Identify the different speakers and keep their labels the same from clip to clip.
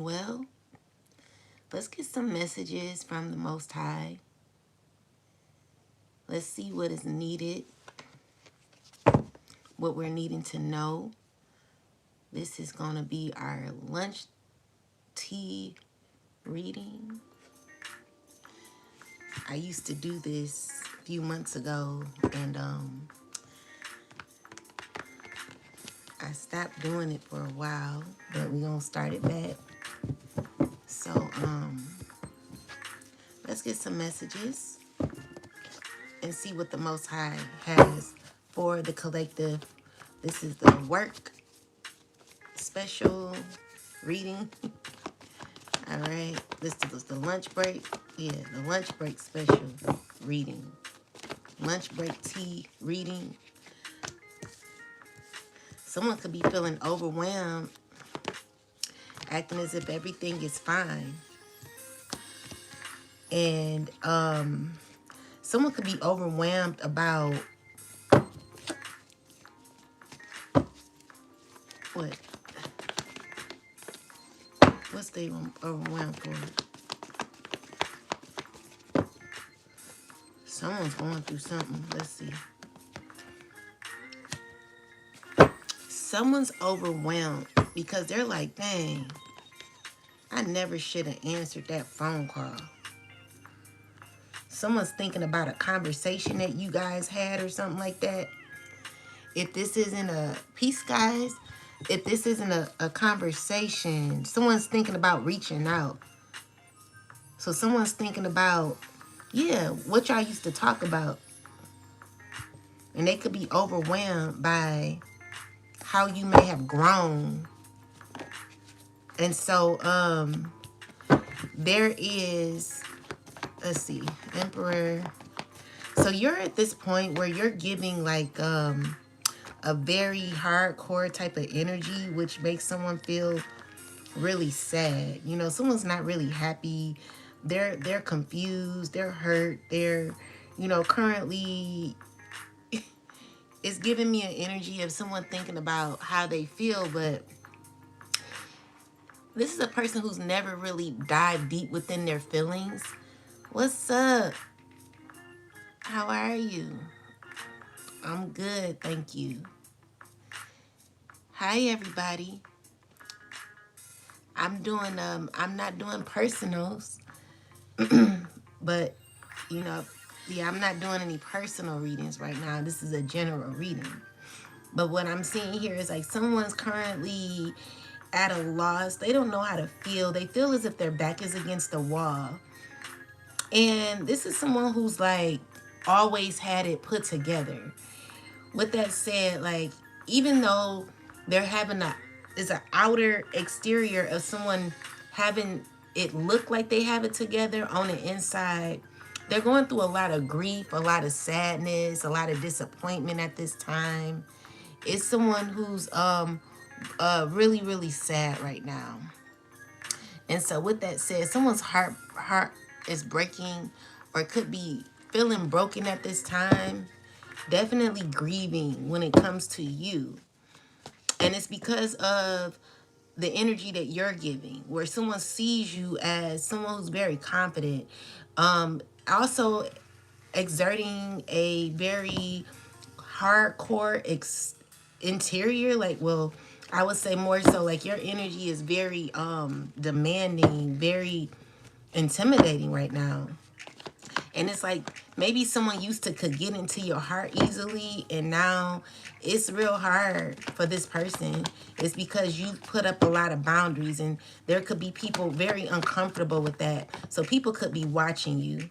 Speaker 1: Well, let's get some messages from the Most High. Let's see what is needed, what we're needing to know. This is going to be our lunch tea reading. I used to do this a few months ago, and I stopped doing it for a while, but we're going to start it back. So, let's get some messages and see what the Most High has for the collective. This is the work special reading. All right, this is the lunch break. Yeah, the lunch break special reading. Lunch break tea reading. Someone could be feeling overwhelmed, acting as if everything is fine. And someone could be overwhelmed about what? What's they overwhelmed for? Someone's going through something. Let's see. Someone's overwhelmed because they're like, dang, I never should have answered that phone call. Someone's thinking about a conversation that you guys had or something like that. If this isn't a peace, guys, if this isn't a conversation, someone's thinking about reaching out. So someone's thinking about, yeah, what y'all used to talk about. And they could be overwhelmed by how you may have grown. And so there is, let's see, Emperor. So you're at this point where you're giving like a very hardcore type of energy, which makes someone feel really sad. You know, someone's not really happy. They're confused. They're hurt. They're, you know, currently it's giving me an energy of someone thinking about how they feel, but this is a person who's never really dived deep within their feelings. What's up? How are you? I'm good, thank you. Hi, everybody. I'm not doing personals, but, you know, yeah, I'm not doing any personal readings right now. This is a general reading. But what I'm seeing here is like someone's currently at a loss. They don't know how to feel. They feel as if their back is against the wall. And this is someone who's like always had it put together. With that said, like, even though they're having is an outer exterior of someone having it look like they have it together, on the inside they're going through a lot of grief, a lot of sadness, a lot of disappointment at this time. It's someone who's really, really sad right now. And so with that said, someone's heart is breaking, or could be feeling broken at this time. Definitely grieving when it comes to you. And it's because of the energy that you're giving, where someone sees you as someone who's very confident. Also exerting a very hardcore interior, like, well, I would say more so like your energy is very demanding, very intimidating right now. And it's like maybe someone used to could get into your heart easily, and now it's real hard for this person. It's because you put up a lot of boundaries, and there could be people very uncomfortable with that. So people could be watching you.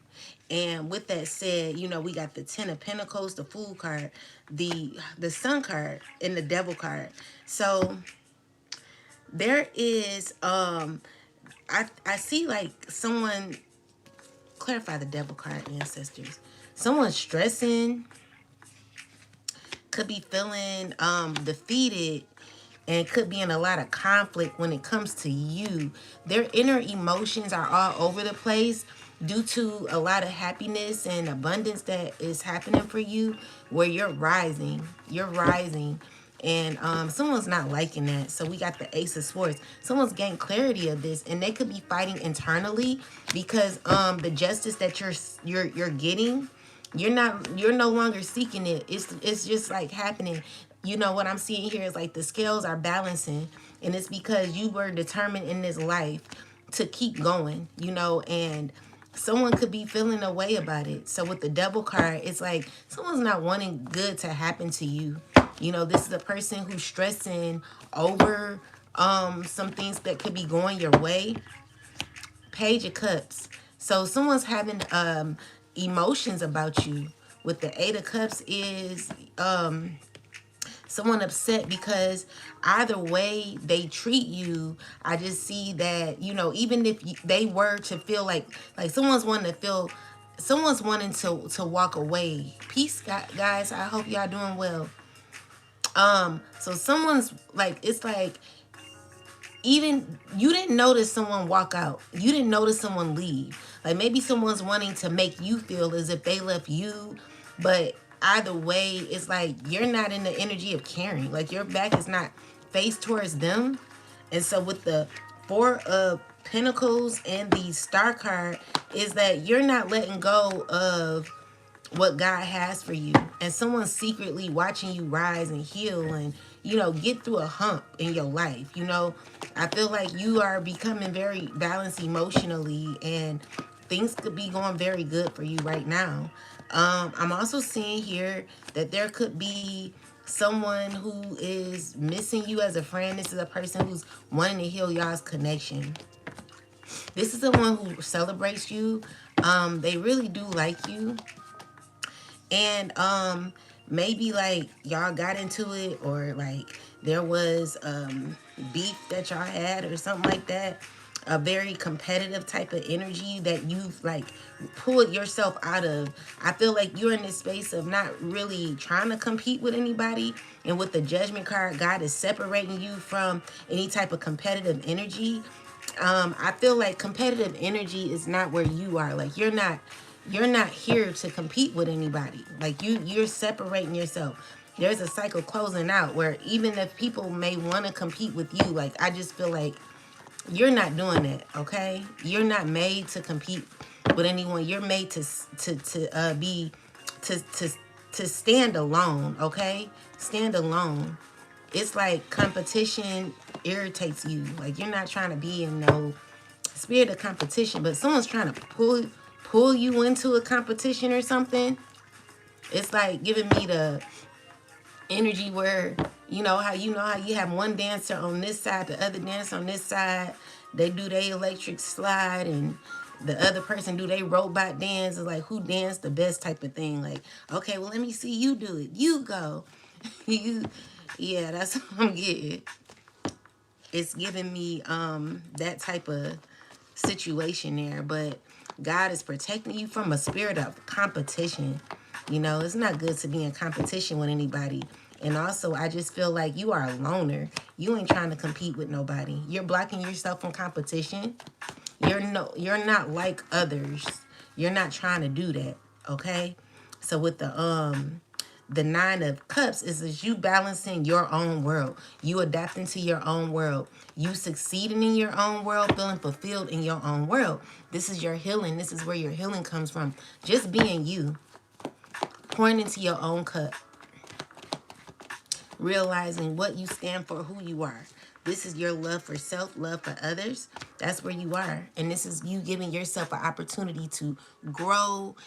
Speaker 1: And with that said, you know, we got the Ten of Pentacles, the Fool card, the Sun card, and the Devil card. So there is I see like someone, clarify the Devil card, ancestors. Someone stressing, could be feeling defeated, and could be in a lot of conflict when it comes to you. Their inner emotions are all over the place due to a lot of happiness and abundance that is happening for you, where you're rising. You're rising. And someone's not liking that. So we got the Ace of Swords. Someone's gained clarity of this, and they could be fighting internally because the justice that you're getting, you're no longer seeking it. It's just like happening. You know what I'm seeing here is like the scales are balancing, and it's because you were determined in this life to keep going, you know, and someone could be feeling a way about it. So with the Devil card, it's like someone's not wanting good to happen to you. You know, this is a person who's stressing over some things that could be going your way. Page of Cups. So someone's having emotions about you. With the Eight of Cups is someone upset because either way they treat you, I just see that, you know, even if they were to feel like someone's wanting to walk away. Peace, guys. I hope y'all doing well. So someone's like, it's like, even you didn't notice someone walk out, you didn't notice someone leave. Like maybe someone's wanting to make you feel as if they left you, but either way it's like you're not in the energy of caring, like your back is not faced towards them. And so with the Four of Pentacles and the Star card is that you're not letting go of what God has for you, and someone's secretly watching you rise and heal and, you know, get through a hump in your life. You know, I feel like you are becoming very balanced emotionally, and things could be going very good for you right now. I'm also seeing here that there could be someone who is missing you as a friend. This is a person who's wanting to heal y'all's connection. This is the one who celebrates you. They really do like you. And maybe like y'all got into it, or like there was beef that y'all had or something like that. A very competitive type of energy that you've like pulled yourself out of. I feel like you're in this space of not really trying to compete with anybody. And with the Judgment card, God is separating you from any type of competitive energy. I feel like competitive energy is not where you are. Like you're not here to compete with anybody. Like you're separating yourself. There's a cycle closing out where even if people may want to compete with you, like I just feel like you're not doing that, okay? You're not made to compete with anyone. You're made to stand alone, okay? Stand alone. It's like competition irritates you. Like you're not trying to be in no spirit of competition, but someone's trying to pull you into a competition or something. It's like giving me the energy where you know how you have one dancer on this side, the other dancer on this side. They do their electric slide, and the other person do they robot dance. It's like who danced the best type of thing. Like, okay, well let me see you do it. You go. you, yeah, that's what I'm getting. It's giving me that type of situation there, but God is protecting you from a spirit of competition. You know, it's not good to be in competition with anybody. And also, I just feel like you are a loner. You ain't trying to compete with nobody. You're blocking yourself from competition. You're not like others. You're not trying to do that, okay? So with the Nine of Cups is you balancing your own world. You adapting to your own world. You succeeding in your own world, feeling fulfilled in your own world. This is your healing. This is where your healing comes from. Just being you. Pouring into your own cup. Realizing what you stand for, who you are. This is your love for self, love for others. That's where you are. And this is you giving yourself an opportunity to grow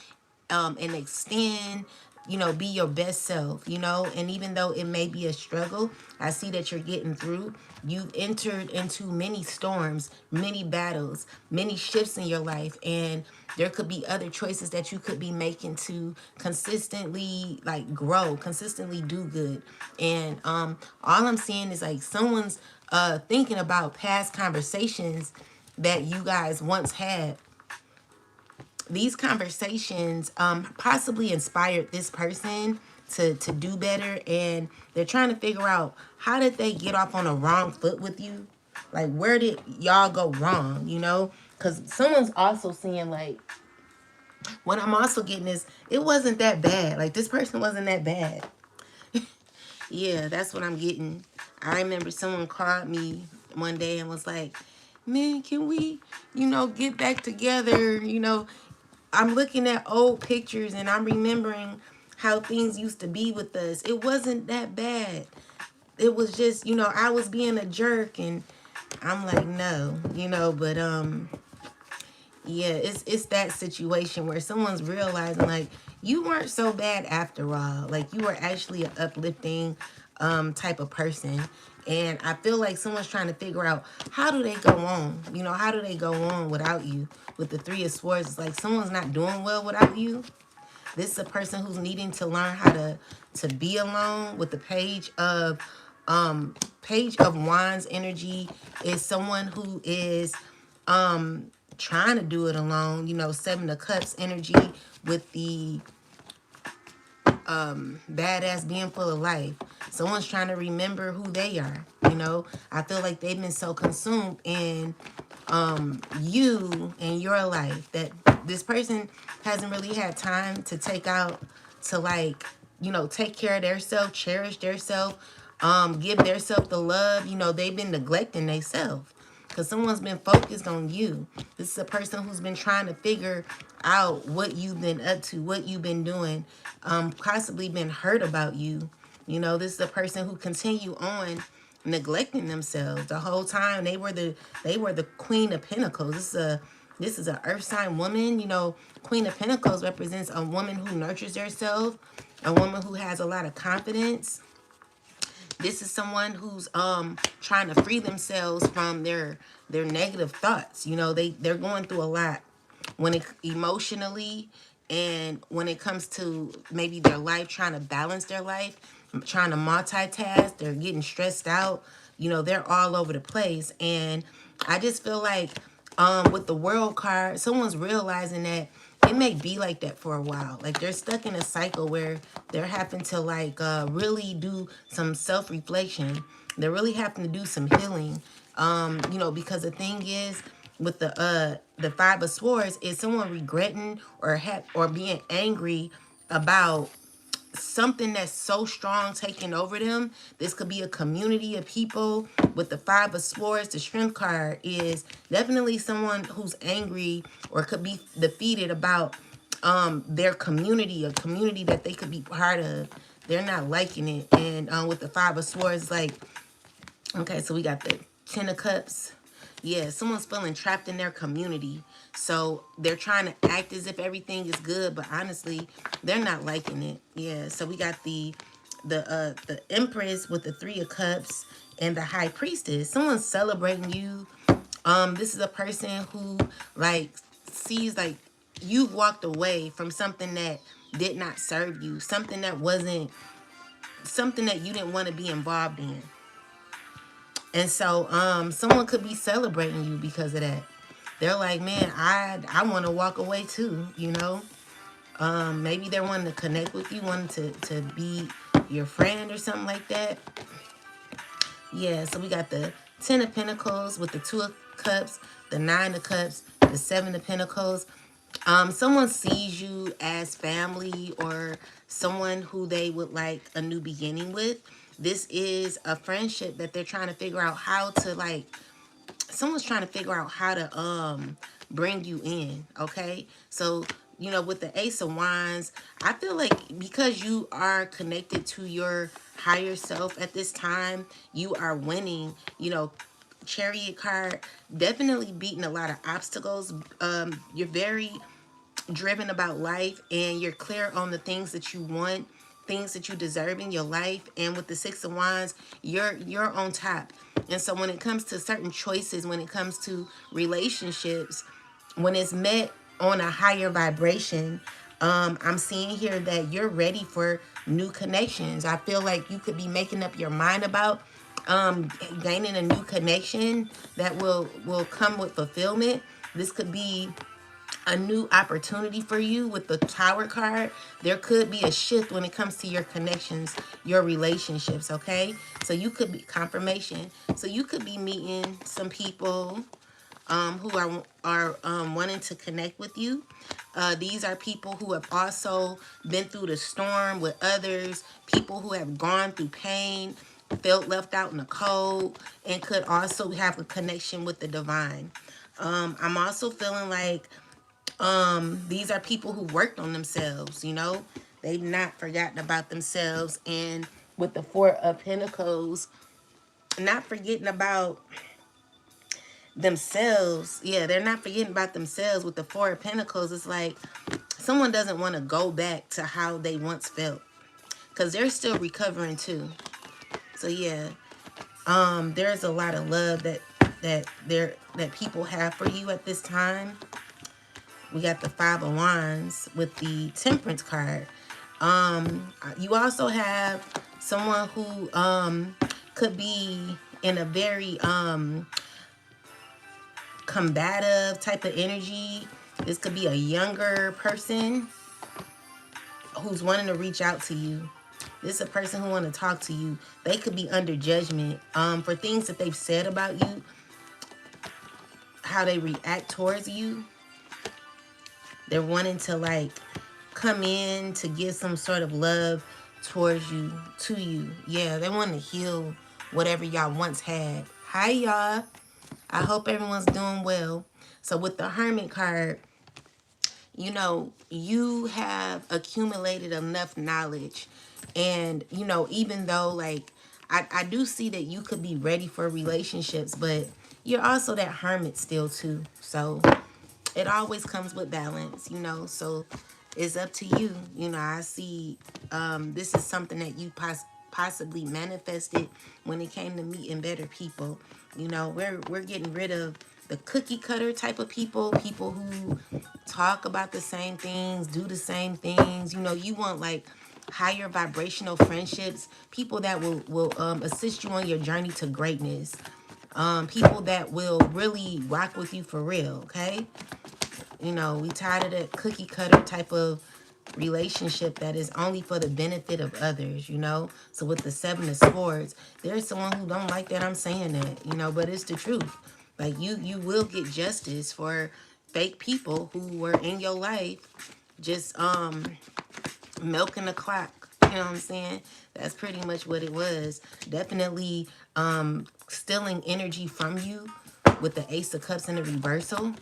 Speaker 1: and extend, you know, be your best self, you know. And even though it may be a struggle, I see that you're getting through. You've entered into many storms, many battles, many shifts in your life, and there could be other choices that you could be making to consistently like grow, consistently do good. And all I'm seeing is like someone's thinking about past conversations that you guys once had. These conversations possibly inspired this person to do better, and they're trying to figure out how did they get off on a wrong foot with you. Like, where did y'all go wrong, you know? Because someone's also seeing, like, what I'm also getting is it wasn't that bad. Like, this person wasn't that bad. Yeah, that's what I'm getting. I remember someone called me one day and was like, man, can we, get back together? I'm looking at old pictures and I'm remembering how things used to be with us. It wasn't that bad. It was just, I was being a jerk, and I'm like, no, but yeah, it's that situation where someone's realizing like you weren't so bad after all. Like you were actually an uplifting type of person. And I feel like someone's trying to figure out how do they go on? How do they go on without you? With the Three of Swords, it's like someone's not doing well without you. This is a person who's needing to learn how to be alone. With the Page of Wands energy is someone who is trying to do it alone. Seven of Cups energy with the badass being full of life. Someone's trying to remember who they are. I feel like they've been so consumed in you and your life that this person hasn't really had time to take out to like, take care of their self, cherish their self, give their self the love. They've been neglecting themselves because someone's been focused on you. This is a person who's been trying to figure out what you've been up to, what you've been doing, possibly been hurt about you. This is a person who continue on neglecting themselves the whole time. They were the Queen of Pentacles. This is a earth sign woman. Queen of Pentacles represents a woman who nurtures herself, a woman who has a lot of confidence. This is someone who's trying to free themselves from their negative thoughts. They're going through a lot when it emotionally, and when it comes to maybe their life, trying to balance their life, trying to multitask. They're getting stressed out. They're all over the place. And I just feel like with the World card, someone's realizing that it may be like that for a while. Like they're stuck in a cycle where they're having to like really do some self-reflection. They're really having to do some healing. Because the thing is with the Five of Swords is someone regretting or being angry about something that's so strong taking over them. This could be a community of people. With the Five of Swords, the Strength card is definitely someone who's angry or could be defeated about their community, a community that they could be part of. They're not liking it. And with the Five of Swords, like, okay, so we got the Ten of Cups. Yeah, someone's feeling trapped in their community. So they're trying to act as if everything is good, but honestly, they're not liking it. Yeah, so we got the Empress with the Three of Cups and the High Priestess. Someone's celebrating you. This is a person who like sees like you walked away from something that did not serve you, something that you didn't want to be involved in. And so someone could be celebrating you because of that. They're like, man, I want to walk away too. Maybe they're wanting to connect with you, wanting to be your friend or something like that. Yeah, so we got the Ten of Pentacles with the Two of Cups, the Nine of Cups, the Seven of Pentacles. Someone sees you as family or someone who they would like a new beginning with. This is a friendship that they're trying to figure out how to like. Someone's trying to figure out how to bring you in. Okay, so with the Ace of Wands, I feel like because you are connected to your higher self at this time, you are winning. Chariot card, definitely beating a lot of obstacles. You're very driven about life, and you're clear on the things that you want, things that you deserve in your life. And with the Six of Wands, you're on top. And so when it comes to certain choices, when it comes to relationships, when it's met on a higher vibration, I'm seeing here that you're ready for new connections. I feel like you could be making up your mind about gaining a new connection that will come with fulfillment. This could be a new opportunity for you with the Tower card. There could be a shift when it comes to your connections, your relationships, okay? So you could be confirmation. So you could be meeting some people who are wanting to connect with you. These are people who have also been through the storm with others, people who have gone through pain, felt left out in the cold, and could also have a connection with the divine. I'm also feeling like these are people who worked on themselves, you know? They've not forgotten about themselves. And with the Four of Pentacles, not forgetting about themselves. Yeah, they're not forgetting about themselves. With the Four of Pentacles, it's like someone doesn't want to go back to how they once felt because they're still recovering too. So yeah, there's a lot of love that people have for you at this time. We got the Five of Wands with the Temperance card. You also have someone who could be in a very combative type of energy. This could be a younger person who's wanting to reach out to you. This is a person who want to talk to you. They could be under judgment for things that they've said about you, how they react towards you. They're wanting to like come in to give some sort of love towards you, to you. Yeah, they want to heal whatever y'all once had. Hi, y'all. I hope everyone's doing well. So with the Hermit card, you know, you have accumulated enough knowledge. And, you know, even though, like, I do see that you could be ready for relationships, but you're also that hermit still, too. So it always comes with balance, you know. So it's up to you. You know, I see this is something that you possibly manifested when it came to meeting better people. You know, we're getting rid of the cookie cutter type of people, people who talk about the same things, do the same things. You know, you want like higher vibrational friendships, people that will assist you on your journey to greatness. People that will really rock with you for real, okay? You know, we tired of that cookie cutter type of relationship that is only for the benefit of others, you know? So with the Seven of Swords, there's someone who don't like that I'm saying that, you know, but it's the truth. Like you will get justice for fake people who were in your life just milking the clock. You know what I'm saying? That's pretty much what it was. Definitely stealing energy from you with the Ace of Cups in the reversal.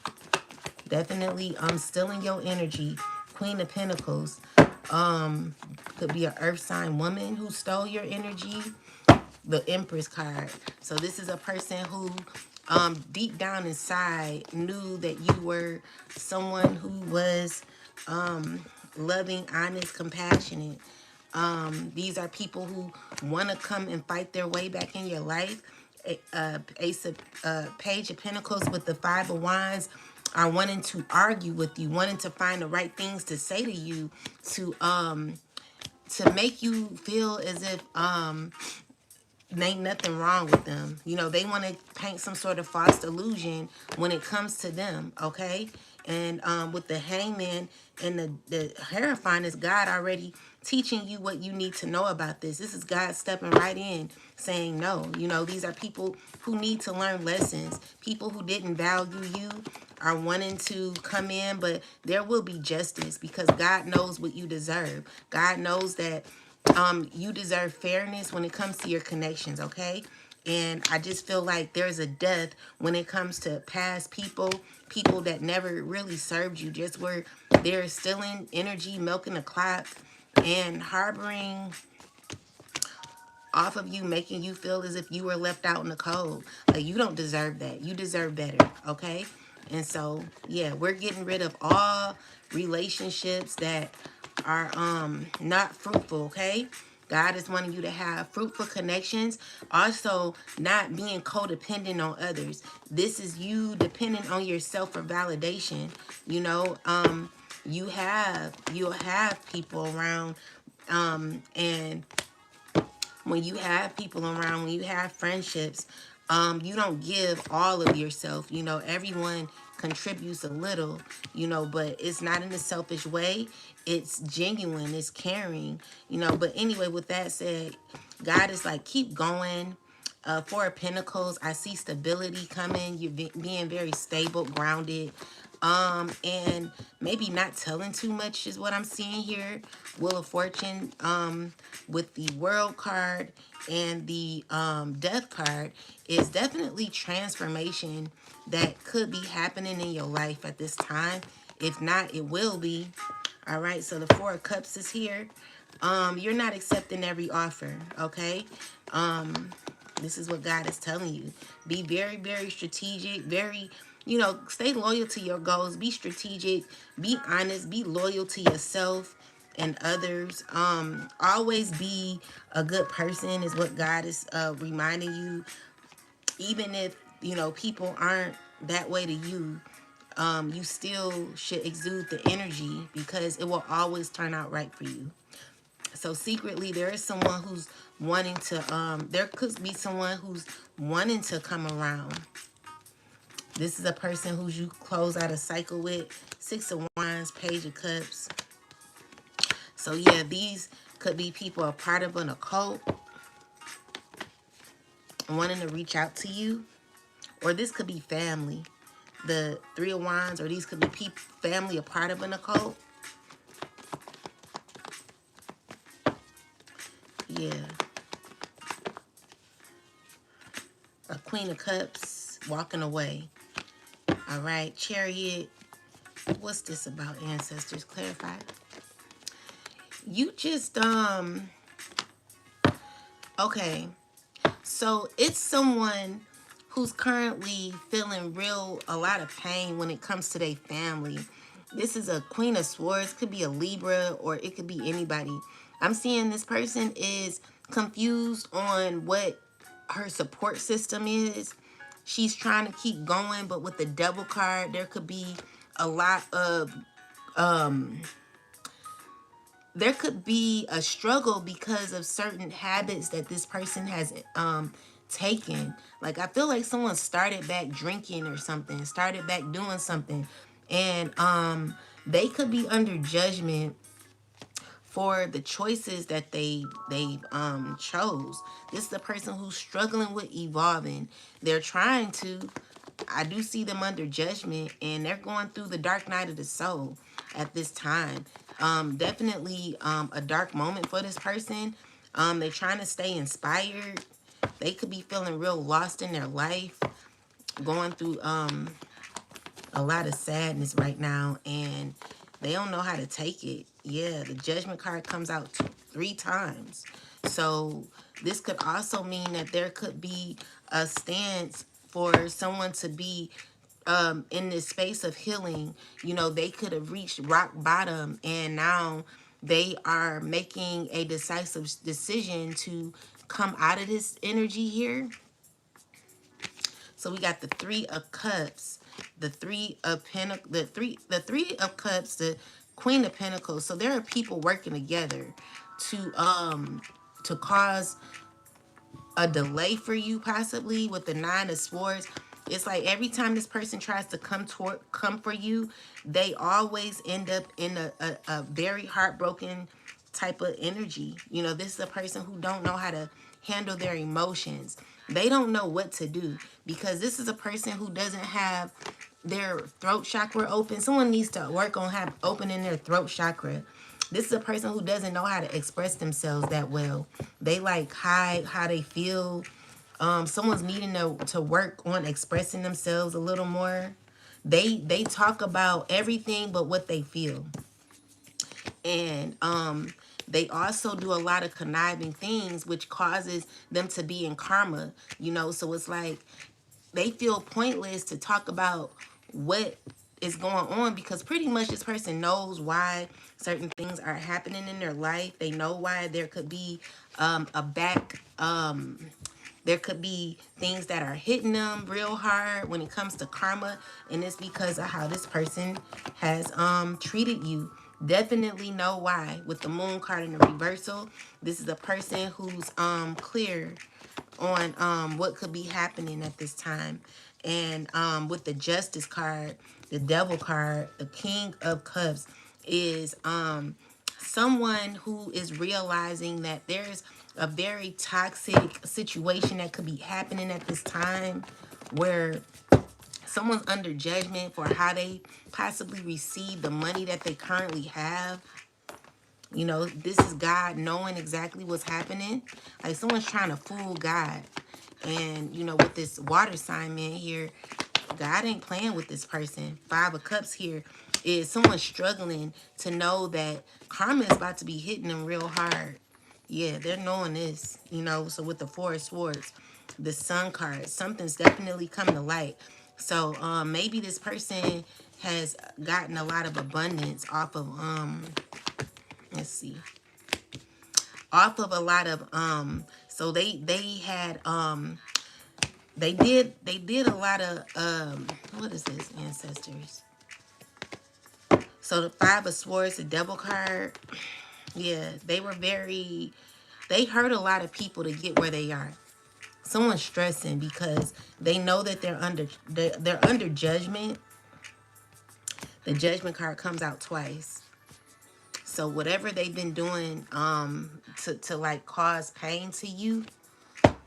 Speaker 1: Definitely stealing your energy. Queen of Pentacles. Could be an earth sign woman who stole your energy. The Empress card. So this is a person who deep down inside knew that you were someone who was loving, honest, compassionate. These are people who want to come and fight their way back in your life. Page of Pentacles with the Five of Wands are wanting to argue with you, wanting to find the right things to say to you to make you feel as if ain't nothing wrong with them. You know, they want to paint some sort of false illusion when it comes to them, okay? And with the Hangman and the Hierophant is God already teaching you what you need to know about this. This is God stepping right in saying no. You know, these are people who need to learn lessons. People who didn't value you are wanting to come in, but there will be justice because God knows what you deserve. God knows that you deserve fairness when it comes to your connections, okay? And I just feel like there's a death when it comes to past people, people that never really served you, just where they're stealing energy, milking the clock, and harboring off of you, making you feel as if you were left out in the cold. Like, you don't deserve that. You deserve better, okay? And so, yeah, we're getting rid of all relationships that are not fruitful, okay? God is wanting you to have fruitful connections. Also, not being codependent on others. This is you depending on yourself for validation. You know, you'll have people around, and when you have people around, when you have friendships, you don't give all of yourself. You know, everyone contributes a little, you know, but it's not in a selfish way. It's genuine, it's caring, you know. But anyway, with that said, God is like, keep going. Four of Pentacles, I see stability coming. You're being very stable, grounded, and maybe not telling too much is what I'm seeing here. Wheel of Fortune, with the World card and the Death card, is definitely transformation that could be happening in your life at this time. If not, it will be. All right, so the Four of Cups is here. You're not accepting every offer, okay? This is what God is telling you. Be very, very strategic, very, stay loyal to your goals. Be strategic, be honest, be loyal to yourself and others. Always be a good person is what God is reminding you. Even if, people aren't that way to you, you still should exude the energy because it will always turn out right for you. So secretly, there is someone who's wanting to, there could be someone who's wanting to come around. This is a person who you close out a cycle with. Six of Wands, Page of Cups. So yeah, these could be people a part of an occult wanting to reach out to you. Or this could be family. The Three of Wands, or these could be family a part of an occult. Yeah. A Queen of Cups walking away. All right. Chariot. What's this about, ancestors? Clarify. You just, okay. So it's someone who's currently feeling a lot of pain when it comes to their family. This is a Queen of Swords. Could be a Libra, or it could be anybody. I'm seeing this person is confused on what her support system is. She's trying to keep going, but with the Devil card, there could be a lot of, there could be a struggle because of certain habits that this person has taken. Like, I feel like someone started back drinking or something, started back doing something, and they could be under judgment for the choices that they chose. This is the person who's struggling with evolving. They're trying to. I do see them under judgment, and they're going through the dark night of the soul at this time. Definitely a dark moment for this person. They're trying to stay inspired. They could be feeling real lost in their life, going through a lot of sadness right now, and they don't know how to take it. Yeah, the Judgment card comes out 3 times. So this could also mean that there could be a stance for someone to be in this space of healing. They could have reached rock bottom, and now they are making a decisive decision to come out of this energy here. So we got the Three of Cups, the Three of Pentacles, the Three of Cups, the Queen of Pentacles. So there are people working together to cause a delay for you, possibly with the Nine of Swords. It's like every time this person tries to come for you, they always end up in a very heartbroken type of energy. This is a person who don't know how to handle their emotions. They don't know what to do, because this is a person who doesn't have their throat chakra open. Someone needs to work on opening their throat chakra. This is a person who doesn't know how to express themselves that well. They like hide how they feel. Someone's needing to work on expressing themselves a little more. They talk about everything but what they feel. And they also do a lot of conniving things, which causes them to be in karma. So it's like they feel pointless to talk about what is going on, because pretty much this person knows why certain things are happening in their life. They know why there could be there could be things that are hitting them real hard when it comes to karma, and it's because of how this person has treated you. Definitely know why. With the Moon card in the reversal, this is a person who's clear on what could be happening at this time. And with the Justice card, the Devil card, the King of Cups is someone who is realizing that there's a very toxic situation that could be happening at this time, where someone's under judgment for how they possibly receive the money that they currently have. You know, this is God knowing exactly what's happening. Like someone's trying to fool God. And, you know, with this water sign man here, God ain't playing with this person. Five of Cups here is someone struggling to know that karma is about to be hitting them real hard. Yeah, they're knowing this, you know. So with the Four of Swords, the Sun card, something's definitely coming to light. So maybe this person has gotten a lot of abundance off of let's see, off of a lot of so they had they did a lot of what is this, ancestors? So the Five of Swords, the Devil card, yeah, they hurt a lot of people to get where they are. Someone's stressing because they know that they're under judgment. The Judgment card comes out twice. So whatever they've been doing to like cause pain to you,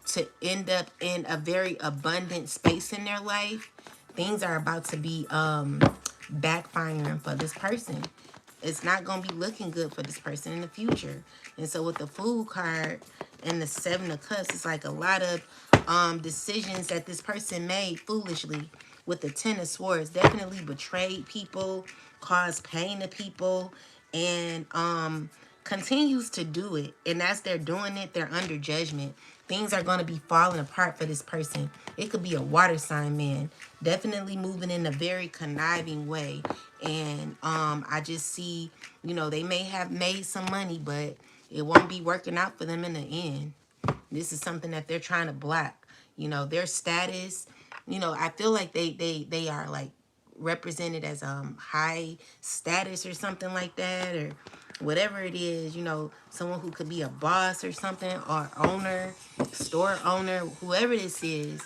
Speaker 1: to end up in a very abundant space in their life, things are about to be backfiring for this person. It's not going to be looking good for this person in the future. And so with the Fool card and the Seven of Cups, it's like a lot of decisions that this person made foolishly. With the Ten of Swords, definitely betrayed people, caused pain to people, and continues to do it. And as they're doing it, they're under judgment. Things are going to be falling apart for this person. It could be a water sign man, definitely moving in a very conniving way. And I just see, you know, they may have made some money, but it won't be working out for them in the end. This is something that they're trying to block. You know, their status, you know, I feel like they are like represented as high status or something like that, or whatever it is, you know, someone who could be a boss or something, or owner, store owner, whoever this is.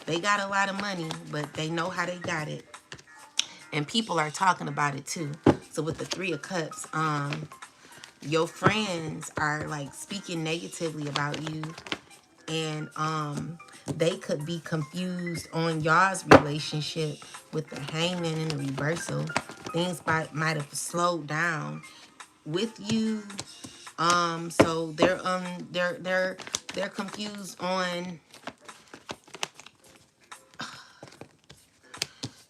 Speaker 1: They got a lot of money, but they know how they got it. And people are talking about it too. So with the Three of Cups, your friends are like speaking negatively about you, and they could be confused on y'all's relationship. With the Hangman and the reversal, things might have slowed down with you. So they're confused on,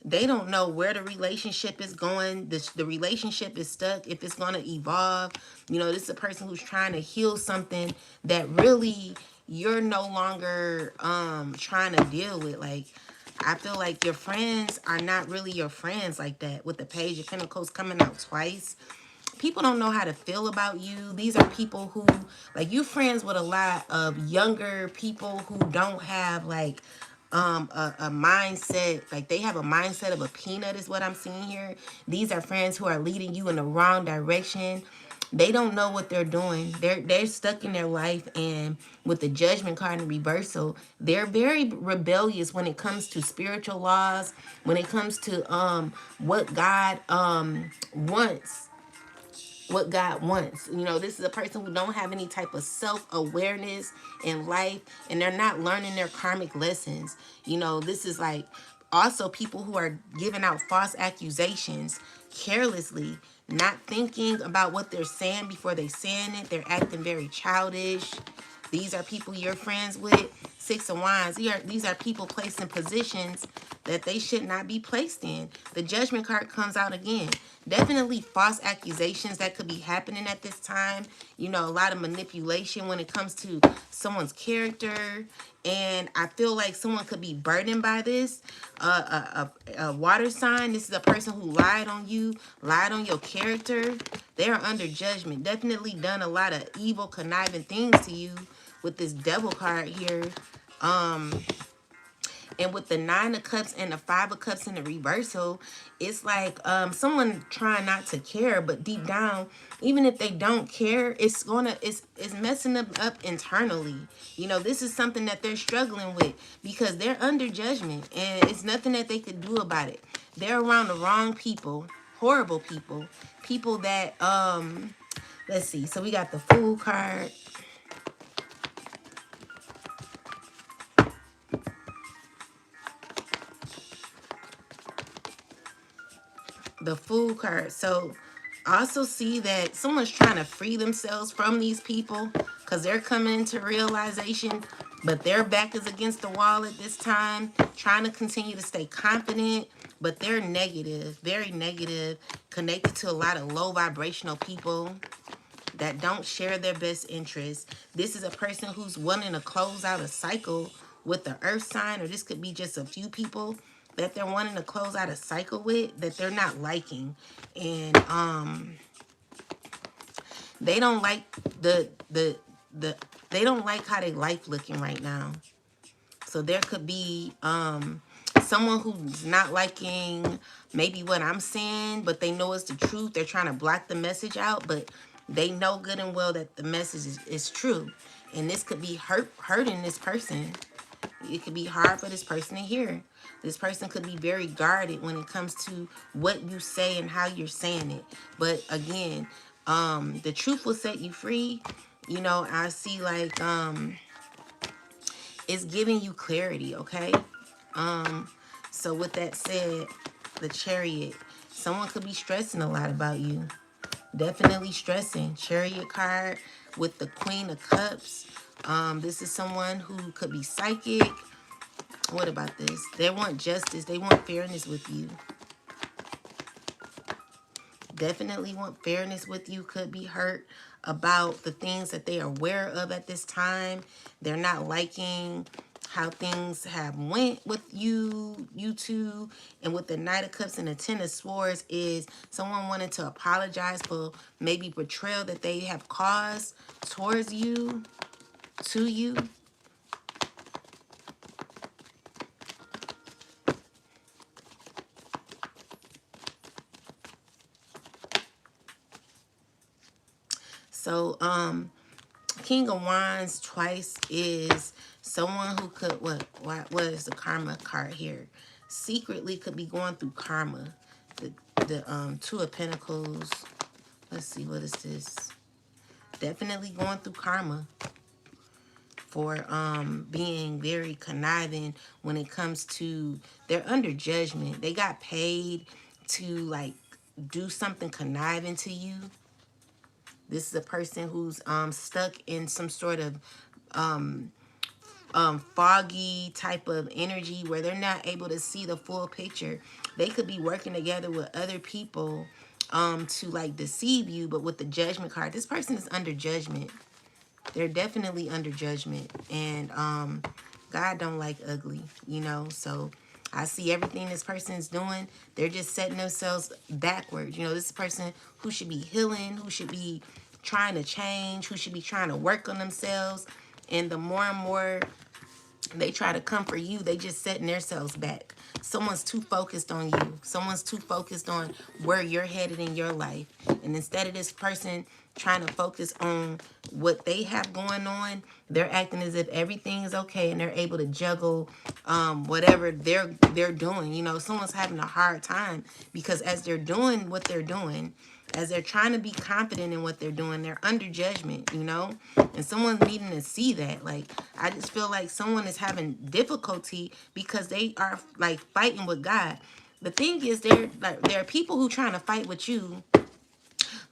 Speaker 1: they don't know where the relationship is going. The relationship is stuck, if it's going to evolve. You know, this is a person who's trying to heal something that really you're no longer trying to deal with. Like, I feel like your friends are not really your friends like that. With the Page of Pentacles coming out twice, people don't know how to feel about you. These are people who, like, you friends with a lot of younger people who don't have like a mindset, like they have a mindset of a peanut is what I'm seeing here. These are friends who are leading you in the wrong direction. They don't know what they're doing. They're stuck in their life, and with the Judgment card in reversal, they're very rebellious when it comes to spiritual laws, when it comes to what God wants, what God wants. You know, this is a person who don't have any type of self-awareness in life, and they're not learning their karmic lessons. You know, this is like also people who are giving out false accusations carelessly, not thinking about what they're saying before they saying it. They're acting very childish. These are people you're friends with. Six of Wands. These are people placed in positions that they should not be placed in. The Judgment card comes out again. Definitely false accusations that could be happening at this time. You know, a lot of manipulation when it comes to someone's character. And I feel like someone could be burdened by this. A water sign. This is a person who lied on you, lied on your character. They are under judgment. Definitely done a lot of evil, conniving things to you with this Devil card here. And with the Nine of Cups and the Five of Cups in the reversal, it's like someone trying not to care, but deep down, even if they don't care, it's messing them up internally. You know, this is something that they're struggling with because they're under judgment, and it's nothing that they could do about it. They're around the wrong people, horrible people, people that Let's see. So we got the Fool card. The Fool card. So I also see that someone's trying to free themselves from these people because they're coming into realization, but their back is against the wall at this time, trying to continue to stay confident, but they're negative, very negative, connected to a lot of low vibrational people that don't share their best interests. This is a person who's wanting to close out a cycle with the earth sign, or this could be just a few people that they're wanting to close out a cycle with that they're not liking. And they don't like the they don't like how they life looking right now. So there could be someone who's not liking maybe what I'm saying, but they know it's the truth. They're trying to block the message out, but they know good and well that the message is true. And this could be hurting this person. It could be hard for this person to hear. This person could be very guarded when it comes to what you say and how you're saying it. But again, the truth will set you free. You know, I see like it's giving you clarity, okay? So with that said, the Chariot, someone could be stressing a lot about you. Definitely stressing. Chariot card with the Queen of Cups. This is someone who could be psychic. What about this? They want justice. They want fairness with you. Definitely want fairness with you. Could be hurt about the things that they are aware of at this time. They're not liking how things have went with you two. And with the Knight of Cups and the Ten of Swords is someone wanted to apologize for maybe betrayal that they have caused towards you, to you. So, King of Wands twice is someone who could, what is the Karma card here? Secretly could be going through karma. The Two of Pentacles. Let's see, what is this? Definitely going through karma for being very conniving when it comes to, they're under judgment. They got paid to like do something conniving to you. This is a person who's stuck in some sort of foggy type of energy where they're not able to see the full picture. They could be working together with other people to like deceive you, but with the Judgment card, this person is under judgment. They're definitely under judgment, and God don't like ugly, you know. So I see everything this person is doing. They're just setting themselves backwards. You know, this person who should be healing, who should be trying to change, who should be trying to work on themselves. And the more and more they try to come for you, they just setting themselves back. Someone's too focused on you. Someone's too focused on where you're headed in your life. And instead of this person trying to focus on what they have going on, they're acting as if everything is okay and they're able to juggle whatever they're doing. You know, someone's having a hard time because as they're doing what they're doing, as they're trying to be confident in what they're doing, they're under judgment, you know? And someone's needing to see that. Like, I just feel like someone is having difficulty because they are, like, fighting with God. The thing is, there are people who trying to fight with you,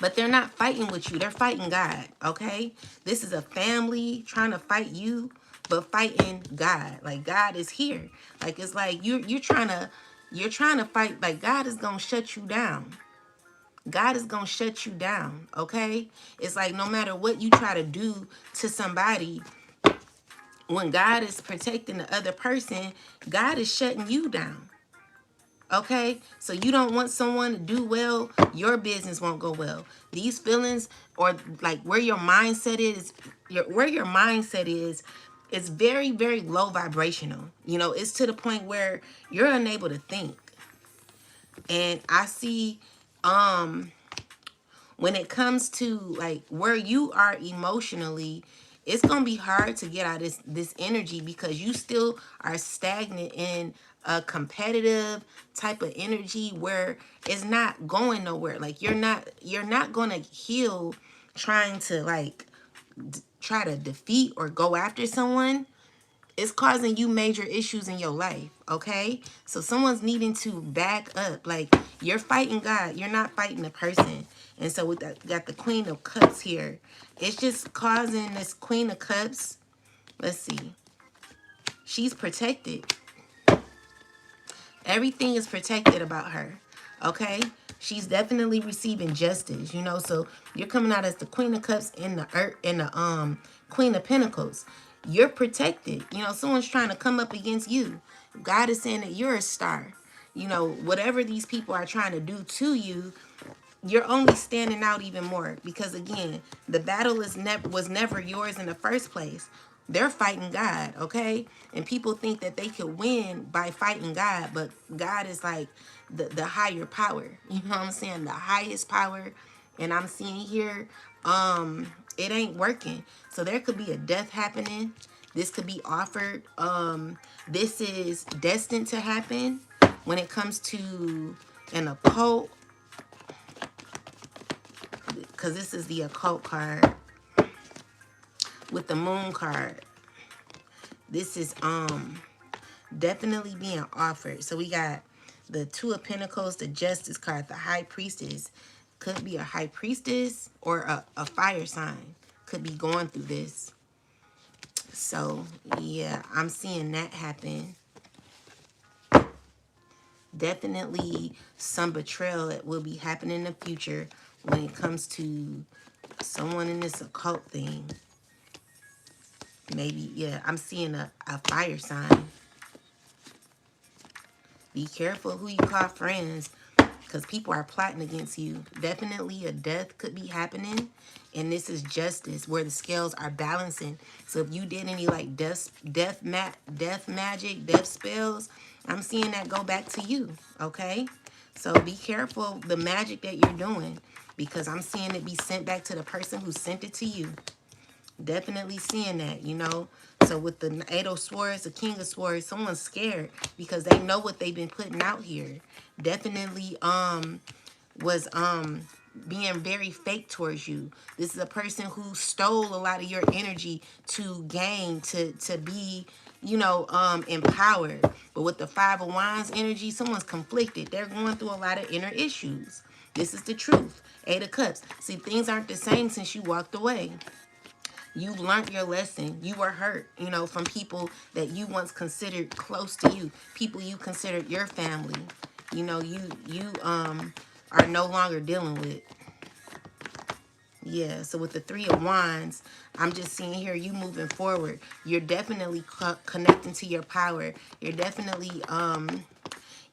Speaker 1: but they're not fighting with you. They're fighting God, okay? This is a family trying to fight you, but fighting God. Like, God is here. Like, it's like you're trying to fight. Like, God is going to shut you down. God is going to shut you down, okay? It's like no matter what you try to do to somebody, when God is protecting the other person, God is shutting you down, okay? So you don't want someone to do well, your business won't go well. These feelings, or like where your mindset is, it's very, very low vibrational. You know, it's to the point where you're unable to think. And I see, when it comes to like where you are emotionally, it's gonna be hard to get out of this energy because you still are stagnant in a competitive type of energy where it's not going nowhere. Like you're not gonna heal trying to like try to defeat or go after someone, it's causing you major issues in your life, okay? So someone's needing to back up. Like, you're fighting God. You're not fighting the person. And so with that, got the Queen of Cups here. It's just causing this Queen of Cups. Let's see. She's protected. Everything is protected about her, okay? She's definitely receiving justice, you know. So you're coming out as the Queen of Cups in the earth, in the Queen of Pentacles. You're protected. You know, someone's trying to come up against you. God is saying that you're a star. You know, whatever these people are trying to do to you, you're only standing out even more, because again, the battle was never yours in the first place. They're fighting God, okay? And people think that they could win by fighting God, but God is like the higher power. You know what I'm saying? The highest power. And I'm seeing here, it ain't working. So there could be a death happening. This could be offered. This is destined to happen when it comes to an occult, because this is the occult card with the moon card. This is definitely being offered. So we got the Two of Pentacles, the Justice card, the High Priestess. Could be a High Priestess or a fire sign. Could be going through this. So yeah, I'm seeing that happen. Definitely some betrayal that will be happening in the future when it comes to someone in this occult thing. Maybe, yeah, I'm seeing a fire sign. Be careful who you call friends, because people are plotting against you. Definitely a death could be happening, and this is justice, where the scales are balancing. So if you did any like death magic, death spells, I'm seeing that go back to you, okay? So be careful the magic that you're doing, because I'm seeing it be sent back to the person who sent it to you. Definitely seeing that, you know. So with the Eight of Swords, the King of Swords, someone's scared because they know what they've been putting out here. Definitely was being very fake towards you. This is a person who stole a lot of your energy to gain, to be, you know, empowered. But with the Five of Wands energy, someone's conflicted. They're going through a lot of inner issues. This is the truth. Eight of Cups. See, things aren't the same since you walked away. You learned your lesson. You were hurt, you know, from people that you once considered close to you. People you considered your family. You know, you are no longer dealing with. Yeah, so with the Three of Wands, I'm just seeing here you moving forward. You're definitely connecting to your power. You're definitely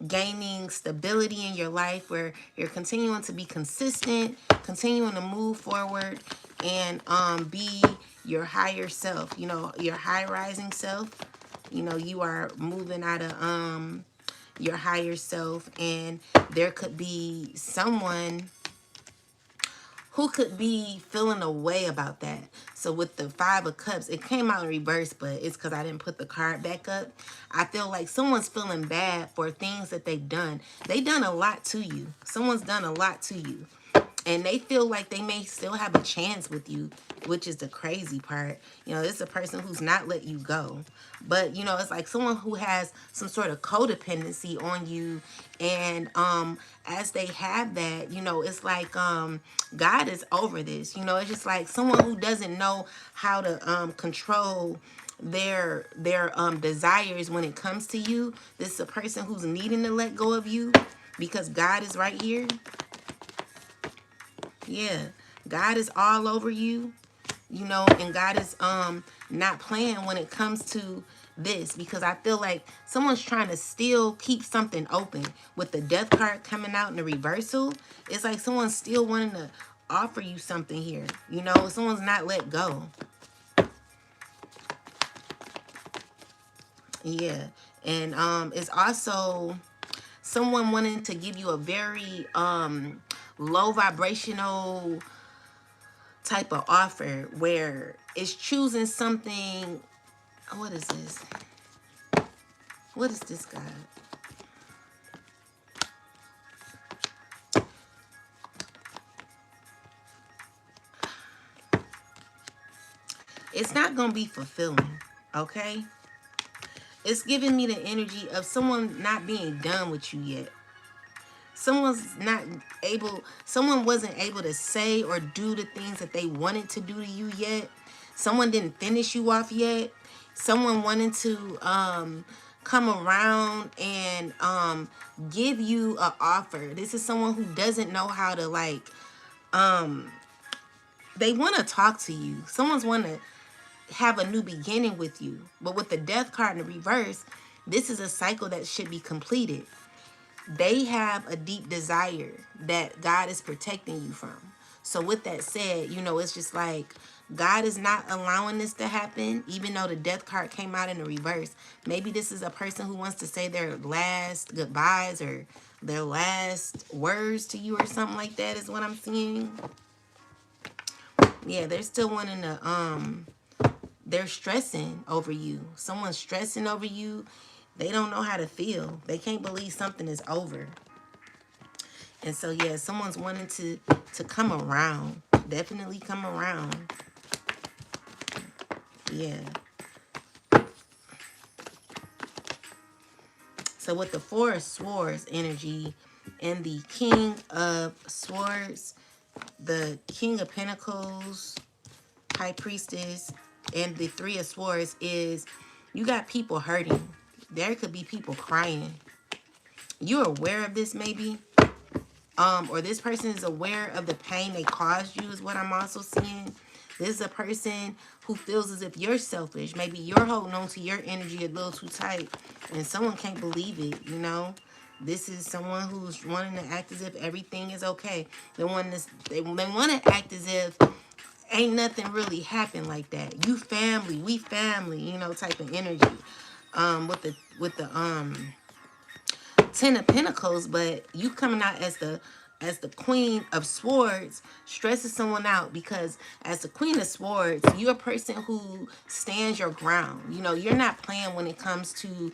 Speaker 1: gaining stability in your life, where you're continuing to be consistent, continuing to move forward, and be your higher self, you know, your high rising self. You know, you are moving out of your higher self, and there could be someone who could be feeling a way about that. So with the Five of Cups, it came out in reverse, but it's because I didn't put the card back up. I feel like someone's feeling bad for things that they've done. They done a lot to you. Someone's done a lot to you. And they feel like they may still have a chance with you, which is the crazy part. You know, it's a person who's not let you go. But, you know, it's like someone who has some sort of codependency on you. And as they have that, you know, it's like God is over this. You know, it's just like someone who doesn't know how to control their desires when it comes to you. This is a person who's needing to let go of you because God is right here. Yeah, God is all over you, you know, and God is not playing when it comes to this, because I feel like someone's trying to still keep something open. With the Death card coming out in the reversal, it's like someone's still wanting to offer you something here, you know. Someone's not let go. Yeah, and it's also someone wanting to give you a very low vibrational type of offer, where it's choosing something. What is this? What is this, God? it's not going to be fulfilling, okay? It's giving me the energy of someone not being done with you yet. Someone wasn't able to say or do the things that they wanted to do to you yet. Someone didn't finish you off yet. Someone wanted to come around and give you an offer. This is someone who doesn't know how to they want to talk to you. Someone's want to have a new beginning with you. But with the death card in the reverse, this is a cycle that should be completed. They have a deep desire that God is protecting you from. So with that said, it's just like God is not allowing this to happen, even though the death card came out in the reverse. Maybe this is a person who wants to say their last goodbyes or their last words to you or something like that is what I'm seeing. Yeah, they're still wanting to, they're stressing over you. Someone's stressing over you. They don't know how to feel. They can't believe something is over. And so, yeah, someone's wanting to come around. Definitely come around. Yeah. So with the Four of Swords energy and the King of Swords, the King of Pentacles, High Priestess, and the Three of Swords is you got people hurting. There could be people crying. You're aware of this maybe. Or this person is aware of the pain they caused you is what I'm also seeing. This is a person who feels as if you're selfish. Maybe you're holding on to your energy a little too tight and someone can't believe it, This is someone who's wanting to act as if everything is okay. They want to act as if ain't nothing really happened like that. You family, we family, type of energy. With the Ten of Pentacles, but you coming out as the Queen of Swords stresses someone out because as the Queen of Swords, you're a person who stands your ground. You're not playing when it comes to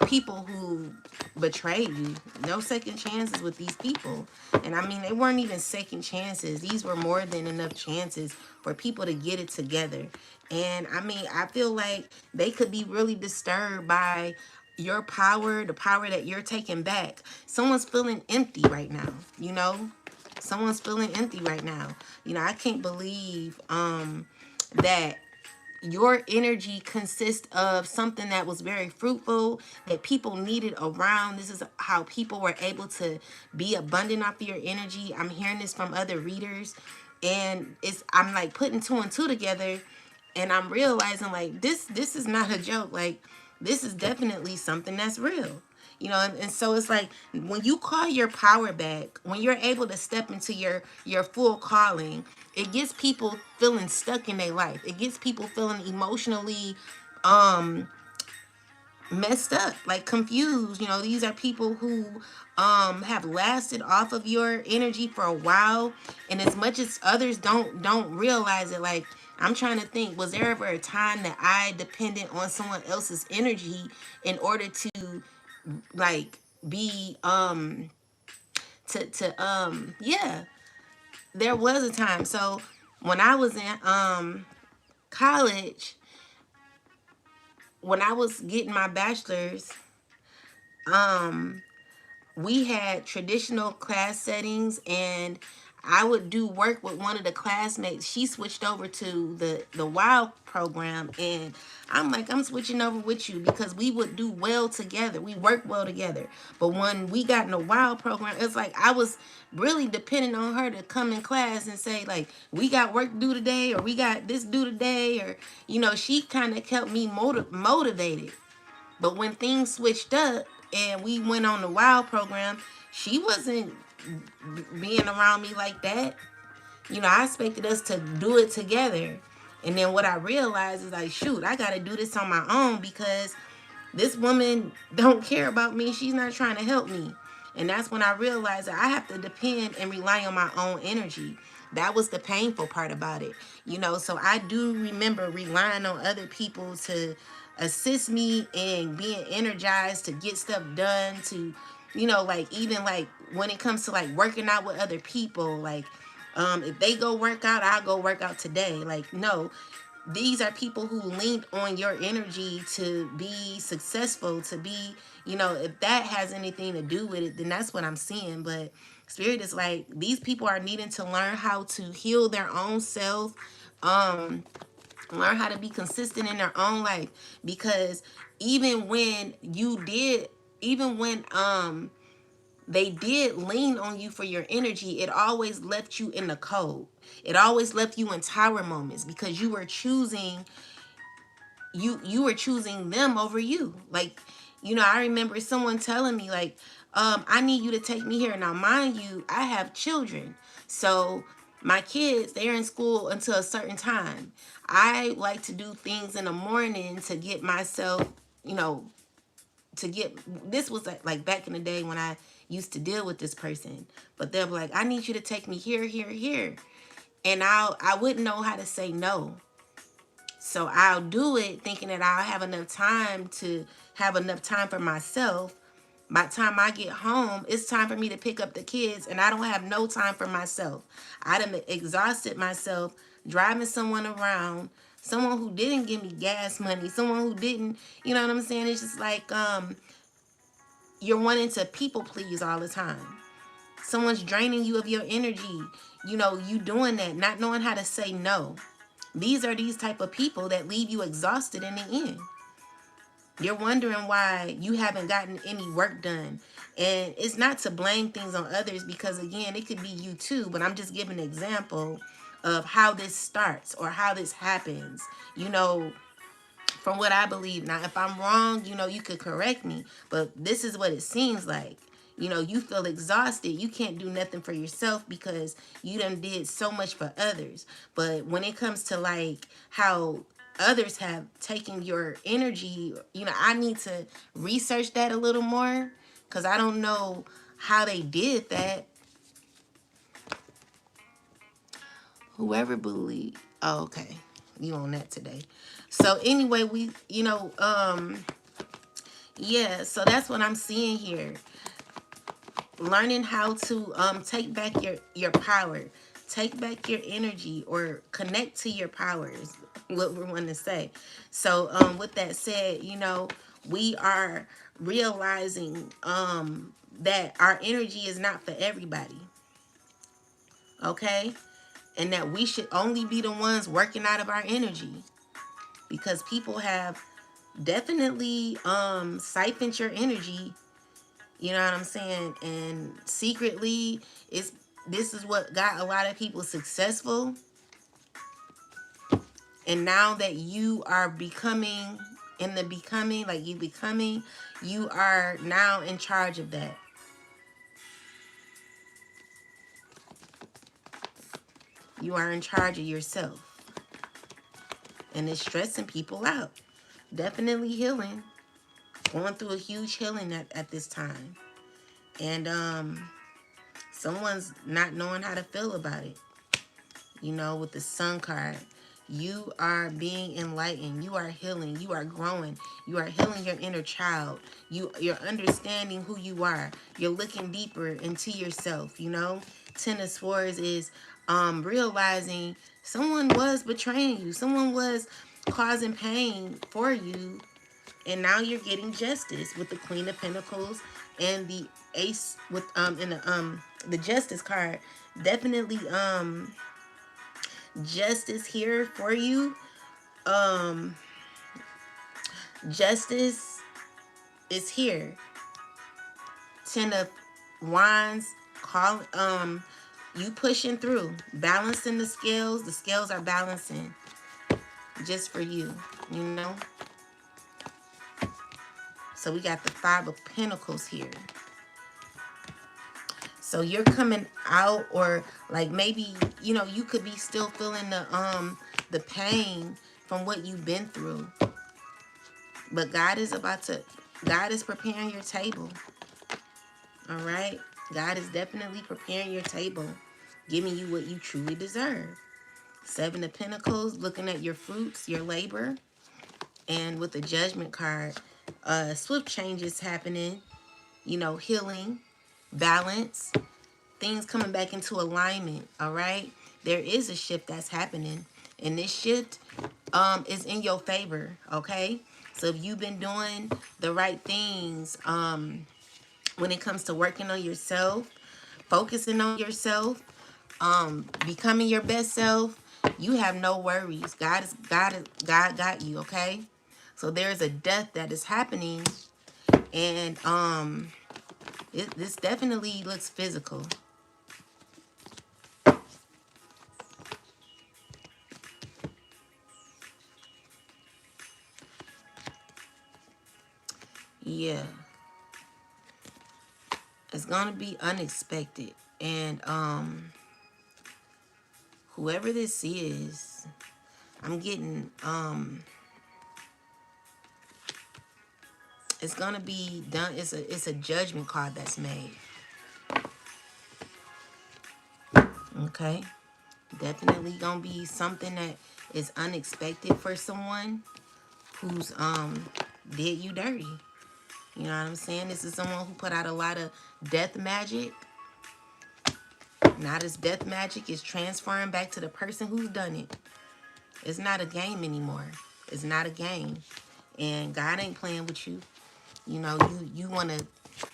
Speaker 1: people who betrayed you. No second chances with these people. And I mean, they weren't even second chances. These were more than enough chances for people to get it together. And I mean, I feel like they could be really disturbed by your power, the power that you're taking back. Someone's feeling empty right now, Someone's feeling empty right now. I can't believe that your energy consists of something that was very fruitful, that people needed around. This is how people were able to be abundant off of your energy. I'm hearing this from other readers, and I'm like putting two and two together, and I'm realizing like this is not a joke. Like, this is definitely something that's real. And so it's like when you call your power back, when you're able to step into your full calling, it gets people feeling stuck in their life. It gets people feeling emotionally messed up, like confused. These are people who have lasted off of your energy for a while, and as much as others don't realize it, like I'm trying to think, was there ever a time that I depended on someone else's energy in order to like be yeah, there was a time. So when I was in college, when I was getting my bachelor's, we had traditional class settings, and I would do work with one of the classmates. She switched over to the WOW program, and I'm like, I'm switching over with you because we would do well together. We work well together. But when we got in the WOW program, it's like I was really depending on her to come in class and say, like, we got work to do today, or we got this due today, or, she kind of kept me motivated. But when things switched up and we went on the WOW program, she wasn't being around me like that. I expected us to do it together. And then what I realized is like, shoot, I got to do this on my own because this woman don't care about me. She's not trying to help me. And that's when I realized that I have to depend and rely on my own energy. That was the painful part about it. So I do remember relying on other people to assist me in being energized to get stuff done, to, like even like when it comes to like working out with other people, like if they go work out, I'll go work out today. Like, no, these are people who leaned on your energy to be successful, to be, you know, if that has anything to do with it, then that's what I'm seeing. But Spirit is like, these people are needing to learn how to heal their own self, learn how to be consistent in their own life. Because even when you did, even when they did lean on you for your energy, it always left you in the cold. It always left you in tower moments, because you were choosing, you were choosing them over you. Like, you know, I remember someone telling me like, I need you to take me here. Now, mind you, I have children. So my kids, they're in school until a certain time. I like to do things in the morning to get myself, you know, to get, this was like back in the day when I used to deal with this person. But they'll be like, I need you to take me here, here, here. And I wouldn't know how to say no. So I'll do it thinking that I'll have enough time to have enough time for myself. By the time I get home, it's time for me to pick up the kids, and I don't have no time for myself. I done exhausted myself driving someone around, someone who didn't give me gas money, someone who didn't, you know what I'm saying? It's just like you're wanting to people please all the time. Someone's draining you of your energy. You know, you doing that, not knowing how to say no. These are these type of people that leave you exhausted in the end. You're wondering why you haven't gotten any work done. And it's not to blame things on others, because again, it could be you too, but I'm just giving an example of how this starts or how this happens. You know, from what I believe. Now, if I'm wrong, you know, you could correct me, but this is what it seems like. You know, you feel exhausted. You can't do nothing for yourself because you done did so much for others. But when it comes to like how others have taken your energy, you know, I need to research that a little more, because I don't know how they did that. Whoever believed. Oh, okay. You on that today. So anyway, we, you know, yeah, so that's what I'm seeing here. Learning how to take back your power, take back your energy, or connect to your power is what we're going to say. So with that said, you know, we are realizing that our energy is not for everybody. Okay? And that we should only be the ones working out of our energy, because people have definitely siphoned your energy. You know what I'm saying? And secretly, this is what got a lot of people successful. And now that you are becoming, in the becoming, like you becoming, you are now in charge of that. You are in charge of yourself. And it's stressing people out. Definitely healing. Going through a huge healing at this time. And someone's not knowing how to feel about it. You know, with the Sun card, you are being enlightened. You are healing. You are growing. You are healing your inner child. You're understanding who you are. You're looking deeper into yourself. You know, Ten of Swords is realizing someone was betraying you. Someone was causing pain for you, and now you're getting justice with the Queen of Pentacles and the Ace with in the Justice card. Definitely justice here for you. Justice is here. Ten of Wands, call you pushing through, balancing the scales. The scales are balancing just for you, you know. So we got the Five of Pentacles here. So you're coming out, or like maybe, you know, you could be still feeling the pain from what you've been through. But God is preparing your table. All right? God is definitely preparing your table, giving you what you truly deserve. Seven of Pentacles, looking at your fruits, your labor. And with the Judgment card, swift changes happening, you know, healing, balance, things coming back into alignment, all right? There is a shift that's happening. And this shift is in your favor, okay? So if you've been doing the right things, when it comes to working on yourself, focusing on yourself, becoming your best self, you have no worries. God got you, okay? So there's a death that is happening, and this definitely looks physical. Yeah, it's gonna be unexpected, and whoever this is, I'm getting it's gonna be done. It's a judgment card that's made. Okay, definitely gonna be something that is unexpected for someone who's did you dirty. You know what I'm saying? This is someone who put out a lot of death magic. Now this death magic is transferring back to the person who's done it. It's not a game anymore. It's not a game. And God ain't playing with you. You know, you want to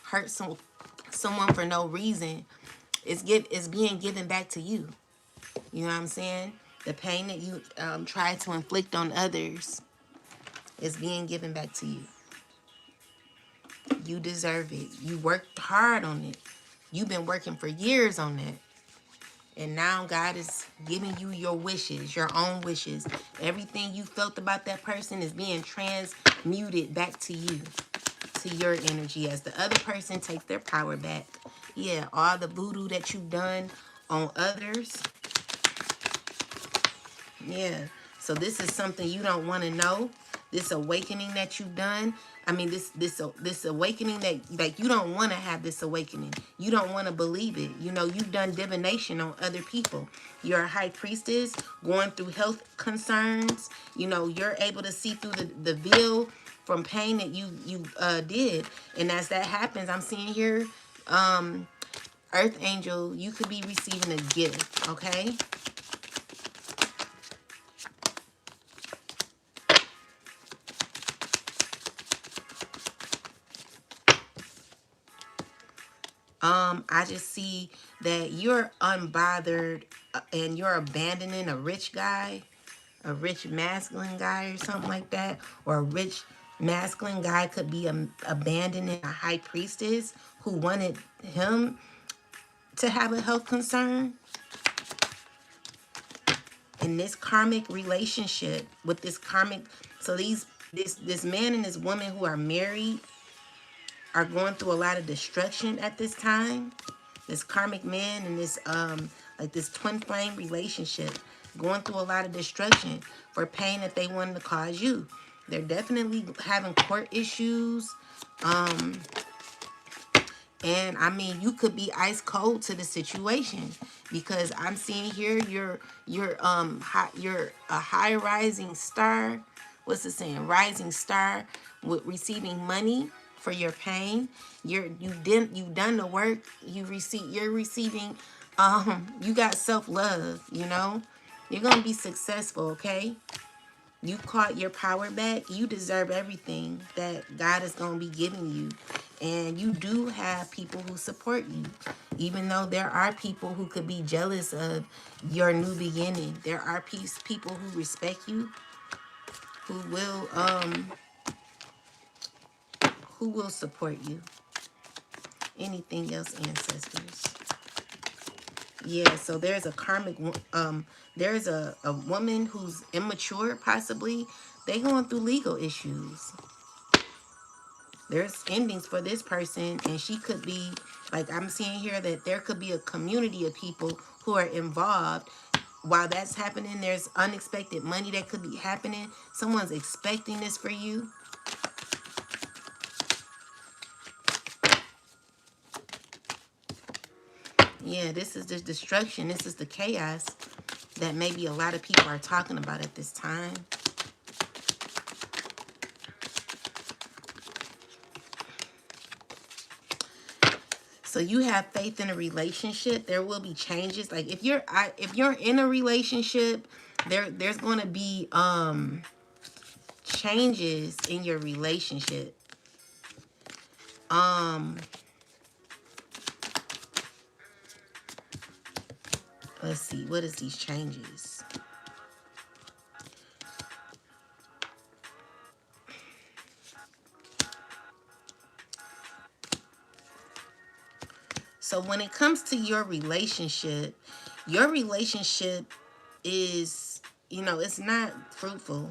Speaker 1: hurt someone for no reason. It's being given back to you. You know what I'm saying? The pain that you try to inflict on others is being given back to you. You deserve it. You worked hard on it. You've been working for years on that. And now God is giving you your wishes, your own wishes. Everything you felt about that person is being transmuted back to you, to your energy, as the other person takes their power back. Yeah, all the voodoo that you've done on others. Yeah. So this is something you don't want to know. This awakening that you've done. I mean, this awakening that, like, you don't want to have this awakening. You don't want to believe it. You know, you've done divination on other people. You're a high priestess going through health concerns. You know, you're able to see through the veil from pain that you did. And as that happens, I'm seeing here, Earth Angel, you could be receiving a gift, okay? I just see that you're unbothered, and you're abandoning a rich guy, a rich masculine guy or something like that. Or a rich masculine guy could be abandoning a high priestess who wanted him to have a health concern. In this karmic relationship with this karmic, so this man and this woman who are married are going through a lot of destruction at this time. This karmic man and this like this twin flame relationship going through a lot of destruction for pain that they wanted to cause you. They're definitely having court issues. And I mean, you could be ice cold to the situation, because I'm seeing here you're you're a high rising star. What's it saying? Rising star with receiving money for your pain. You've done the work. You're receiving you got self-love, you know? You're going to be successful, okay? You caught your power back. You deserve everything that God is going to be giving you. And you do have people who support you. Even though there are people who could be jealous of your new beginning. There are people who respect you, who will support you. Anything else, ancestors? Yeah, so there's a karmic, there's a woman who's immature, possibly. They going through legal issues. There's endings for this person, and she could be, like, I'm seeing here that there could be a community of people who are involved. While that's happening, there's unexpected money that could be happening. Someone's expecting this for you. Yeah, this is the destruction. This is the chaos that maybe a lot of people are talking about at this time. So you have faith in a relationship. There will be changes. Like if you're in a relationship, there's going to be changes in your relationship. Let's see, what is these changes? So when it comes to your relationship is, it's not fruitful.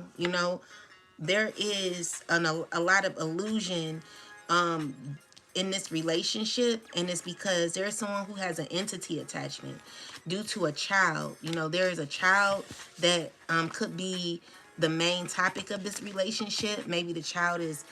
Speaker 1: There is a lot of illusion in this relationship, and it's because there's someone who has an entity attachment due to a child. There is a child that could be the main topic of this relationship. Maybe the child is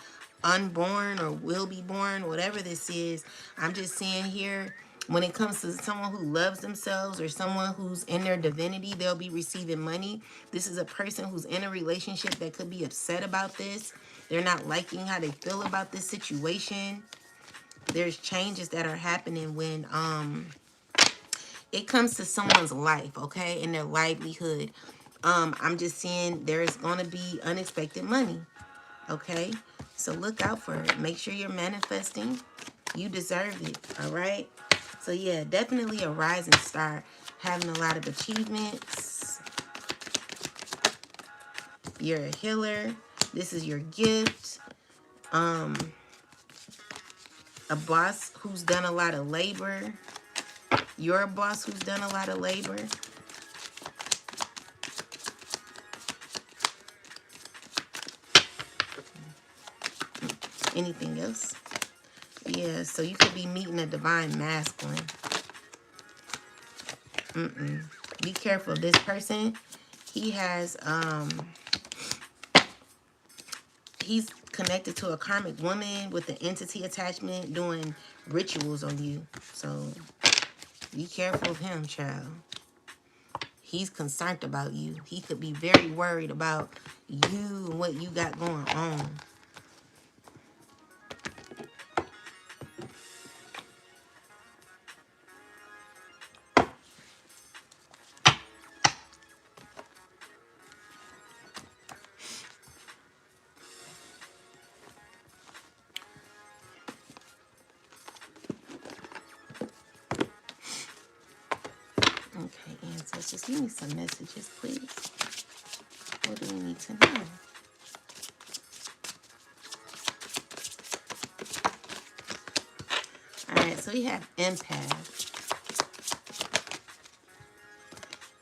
Speaker 1: unborn or will be born, whatever this is. I'm just saying here, when it comes to someone who loves themselves or someone who's in their divinity, they'll be receiving money. This is a person who's in a relationship that could be upset about this. They're not liking how they feel about this situation. There's changes that are happening when it comes to someone's life, okay, and their livelihood. I'm just saying there's going to be unexpected money, okay? So look out for it. Make sure you're manifesting. You deserve it, all right? So yeah, definitely a rising star, having a lot of achievements. You're a healer. This is your gift. A boss who's done a lot of labor. You're a boss who's done a lot of labor. Anything else? Yeah, so you could be meeting a divine masculine. Be careful. This person, he has, he's connected to a karmic woman with an entity attachment doing rituals on you. So be careful of him, child. He's concerned about you. He could be very worried about you and what you got going on. Okay, ancestors, give me some messages, please. What do we need to know? All right, so we have empath,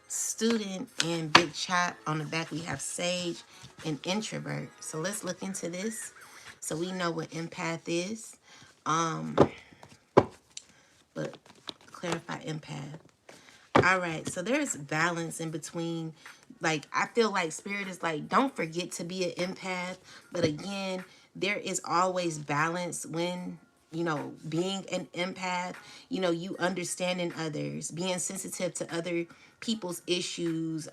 Speaker 1: student, and big chop. On the back, we have sage and introvert. So let's look into this so we know what empath is. But clarify empath. All right, so there's balance in between. Like, I feel like spirit is like, don't forget to be an empath. But again, there is always balance when, being an empath, you understanding others, being sensitive to other people's issues.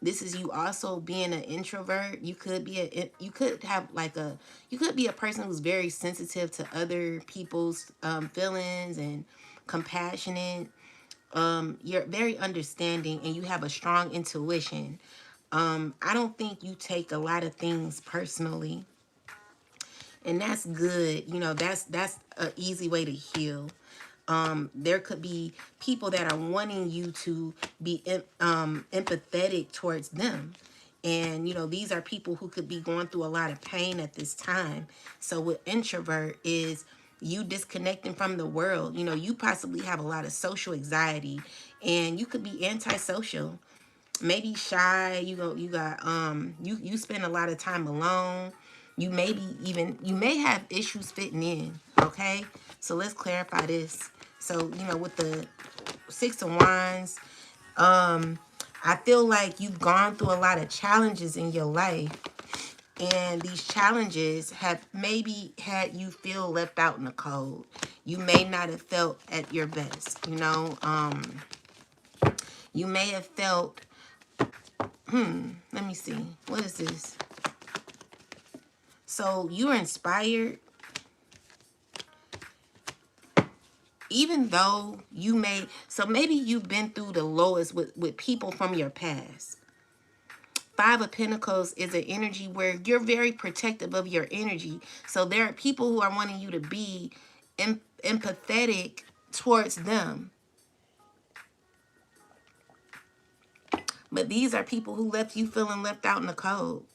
Speaker 1: This is you also being an introvert. You could be you could be a person who's very sensitive to other people's feelings and compassionate. You're very understanding and you have a strong intuition. I don't think you take a lot of things personally, and that's good. That's an easy way to heal. There could be people that are wanting you to be empathetic towards them. And, these are people who could be going through a lot of pain at this time. So with introvert is you disconnecting from the world. You possibly have a lot of social anxiety and you could be antisocial, maybe shy. You spend a lot of time alone. You may have issues fitting in. Okay, so let's clarify this. So with the 6 of Wands, I feel like you've gone through a lot of challenges in your life, and these challenges have maybe had you feel left out in the cold. You may not have felt at your best. You may have felt, let me see, what is this? So you're inspired. even though you may, so maybe you've been through the lowest with people from your past. Five of Pentacles is an energy where you're very protective of your energy. So there are people who are wanting you to be empathetic towards them. But these are people who left you feeling left out in the cold.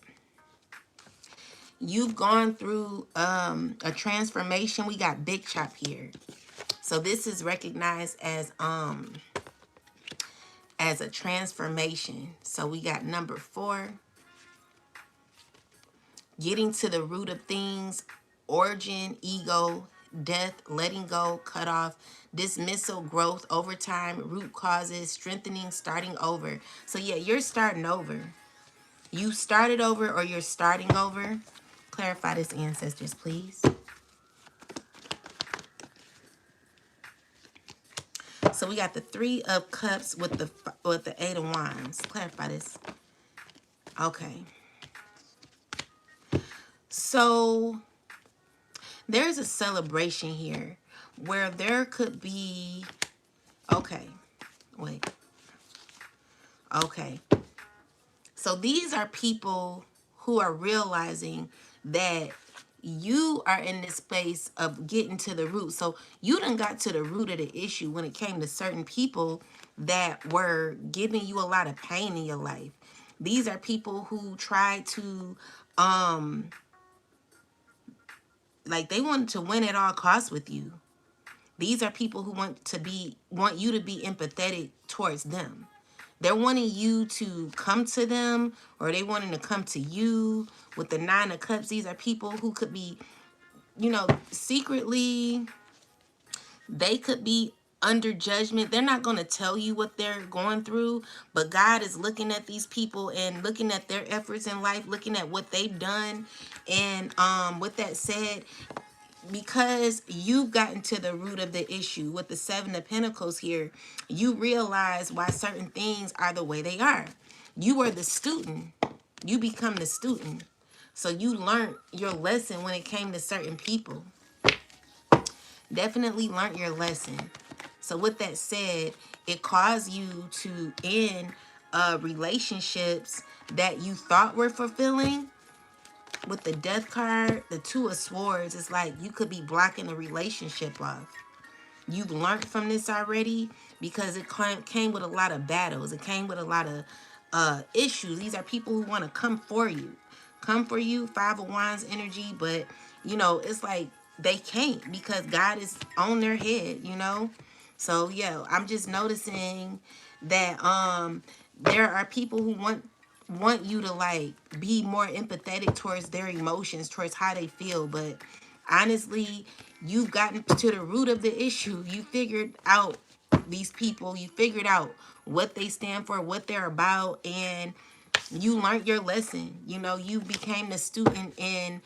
Speaker 1: You've gone through a transformation. We got Big Chop here. So this is recognized as a transformation. So we got number 4. Getting to the root of things, origin, ego, death, letting go, cut off, dismissal, growth, overtime, root causes, strengthening, starting over. So yeah, you're starting over. You started over or you're starting over. Clarify this, ancestors, please. So we got the 3 of Cups with the 8 of Wands. Clarify this. Okay. So there's a celebration here where there could be, okay, wait. Okay. So these are people who are realizing that you are in this space of getting to the root. So you done got to the root of the issue when it came to certain people that were giving you a lot of pain in your life. These are people who tried to, like they wanted to win at all costs with you. These are people who want you to be empathetic towards them. They're wanting you to come to them, or they wanting to come to you. With the 9 of Cups, these are people who could be, secretly, they could be under judgment. They're not going to tell you what they're going through, but God is looking at these people and looking at their efforts in life, looking at what they've done. And with that said, because you've gotten to the root of the issue with the 7 of Pentacles here, you realize why certain things are the way they are. You were the student. You become the student. So you learned your lesson when it came to certain people. Definitely learned your lesson. So with that said, it caused you to end relationships that you thought were fulfilling. With the Death card, the 2 of Swords, it's like you could be blocking a relationship off. You've learned from this already because it came with a lot of battles. It came with a lot of issues. These are people who want to come for you. Come for you, 5 of Wands energy, but, it's like they can't because God is on their head, So, yeah, I'm just noticing that there are people who want you to like be more empathetic towards their emotions, towards how they feel. But honestly, you've gotten to the root of the issue. You figured out these people. You figured out what they stand for, what they're about, and you learned your lesson. You became the student in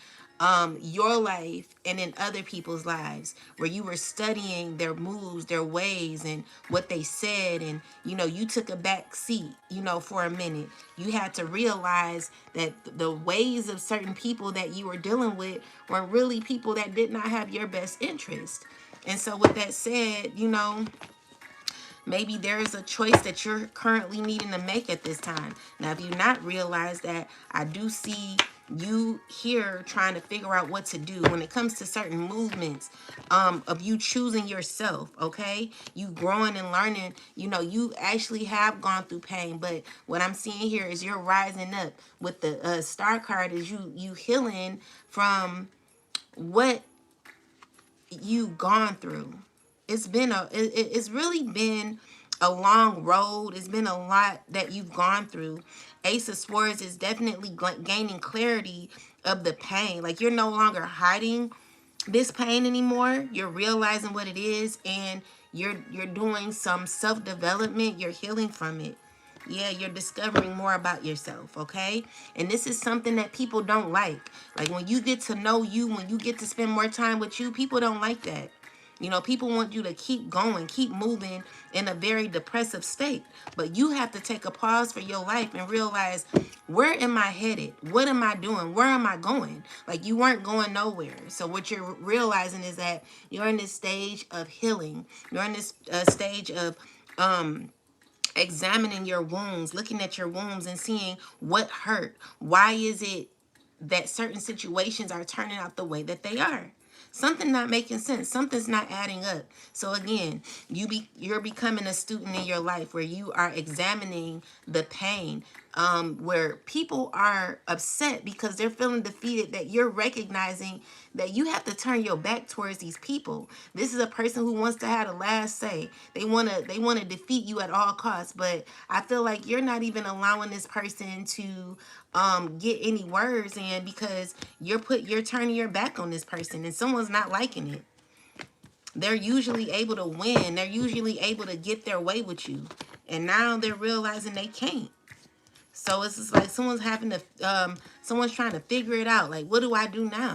Speaker 1: your life and in other people's lives, where you were studying their moves, their ways, and what they said. And you took a back seat for a minute. You had to realize that the ways of certain people that you were dealing with were really people that did not have your best interest. And so with that said, maybe there is a choice that you're currently needing to make at this time. Now, if you not realize that, I do see you here trying to figure out what to do when it comes to certain movements of you choosing yourself, okay? You growing and learning, you actually have gone through pain, but what I'm seeing here is you're rising up. With the Star card is you healing from what you've gone through. It's really been a long road. It's been a lot that you've gone through. Ace of Swords is definitely gaining clarity of the pain. Like you're no longer hiding this pain anymore. You're realizing what it is, and you're doing some self-development. You're healing from it. Yeah, you're discovering more about yourself, okay? And this is something that people don't like. Like when you get to know you, when you get to spend more time with you, people don't like that. You know, people want you to keep going, keep moving in a very depressive state. But you have to take a pause for your life and realize, where am I headed? What am I doing? Where am I going? Like, you weren't going nowhere. So what you're realizing is that you're in this stage of healing. You're in this stage of examining your wounds, looking at your wounds and seeing what hurt. Why is it that certain situations are turning out the way that they are? Something not making sense. Something's not adding up. So again, you're becoming a student in your life where you are examining the pain, where people are upset because they're feeling defeated, that you're recognizing that you have to turn your back towards these people. This is a person who wants to have the last say. They want to defeat you at all costs. But I feel like you're not even allowing this person to get any words in, because you're turning your back on this person and someone's not liking it. They're usually able to win. They're usually able to get their way with you. And now they're realizing they can't. So it's just like someone's trying to figure it out. Like, what do I do now?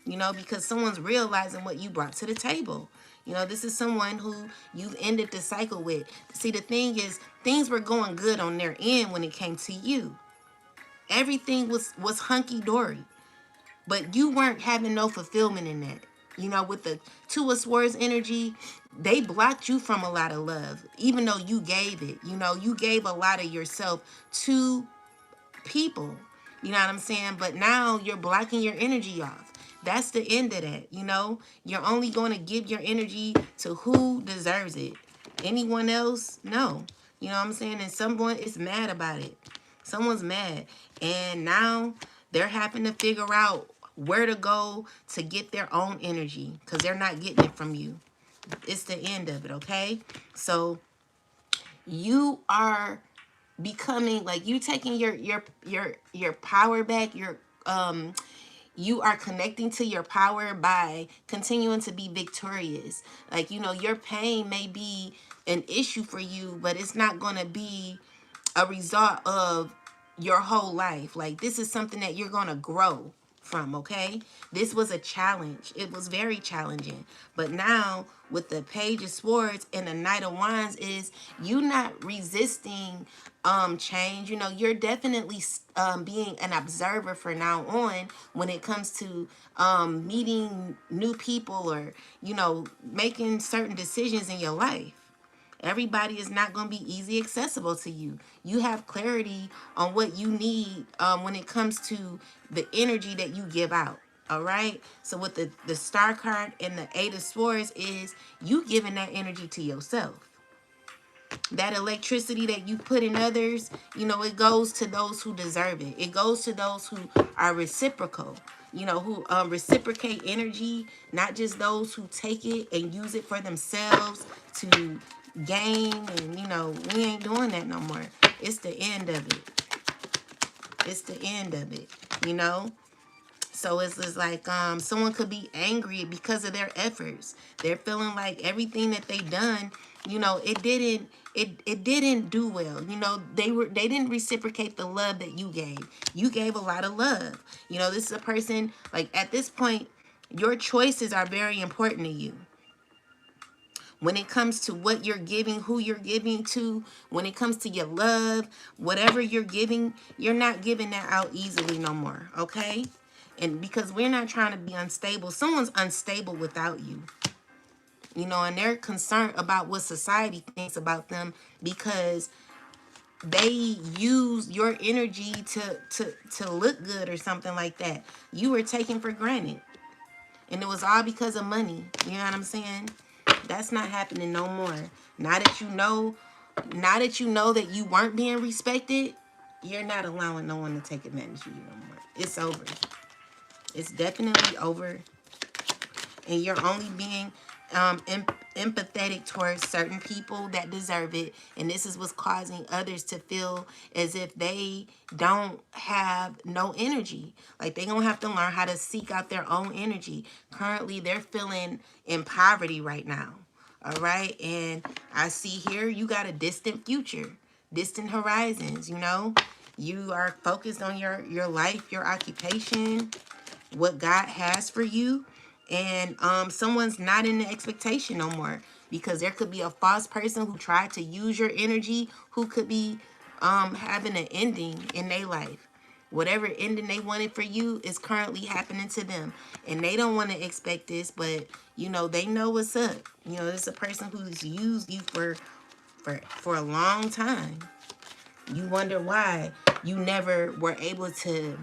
Speaker 1: You know, because someone's realizing what you brought to the table. You know, this is someone who you've ended the cycle with. See, the thing is, things were going good on their end when it came to you. Everything was hunky-dory. But you weren't having no fulfillment in that. You know, with the Two of Swords energy, they blocked you from a lot of love, even though you gave it. You know, you gave a lot of yourself to people. You know what I'm saying? But now you're blocking your energy off. That's the end of that. You know, you're only going to give your energy to who deserves it. Anyone else? No. You know what I'm saying? And someone is mad about it. Someone's mad. And now they're having to figure out where to go to get their own energy, because they're not getting it from you. It's the end of it, okay? So you are becoming, like, you taking your power back. You are connecting to your power by continuing to be victorious. Like, you know, your pain may be an issue for you, but it's not going to be a result of your whole life. Like, this is something that you're going to grow from, okay? This was a challenge. It was very challenging. But now with the Page of Swords and the Knight of Wands, is you not resisting change. You know, you're definitely being an observer for now on when it comes to meeting new people, or, you know, making certain decisions in your life. Everybody is not going to be easy accessible to you. You have clarity on what you need when it comes to the energy that you give out. All right. So with the Star card and the Eight of Swords, is you giving that energy to yourself. That electricity that you put in others, you know, it goes to those who deserve it. It goes to those who are reciprocal, you know, who reciprocate energy, not just those who take it and use it for themselves to gain. And, you know, we ain't doing that no more. It's the end of it. It's the end of it, you know. So it's just like someone could be angry because of their efforts. They're feeling like everything that they done, you know, it didn't do well. You know, they didn't reciprocate the love that you gave. You gave a lot of love. You know, this is a person, like, at this point, your choices are very important to you. When it comes to what you're giving, who you're giving to, when it comes to your love, whatever you're giving, you're not giving that out easily no more, okay? And because we're not trying to be unstable, someone's unstable without you. You know, and they're concerned about what society thinks about them because they use your energy to look good or something like that. You were taken for granted. And it was all because of money. You know what I'm saying? That's not happening no more. Now that you know that you weren't being respected, you're not allowing no one to take advantage of you no more. It's over. It's definitely over. And you're only being empathetic towards certain people that deserve it. And this is what's causing others to feel as if they don't have no energy. Like, they're going to have to learn how to seek out their own energy. Currently, they're feeling in poverty right now. All right. And I see here you got a distant future, distant horizons, you know. You are focused on your life, your occupation, what God has for you. And someone's not in the expectation no more, because there could be a false person who tried to use your energy, who could be having an ending in their life. Whatever ending they wanted for you is currently happening to them, and they don't want to expect this, but you know they know what's up. You know, it's a person who's used you for a long time. You wonder why you never were able to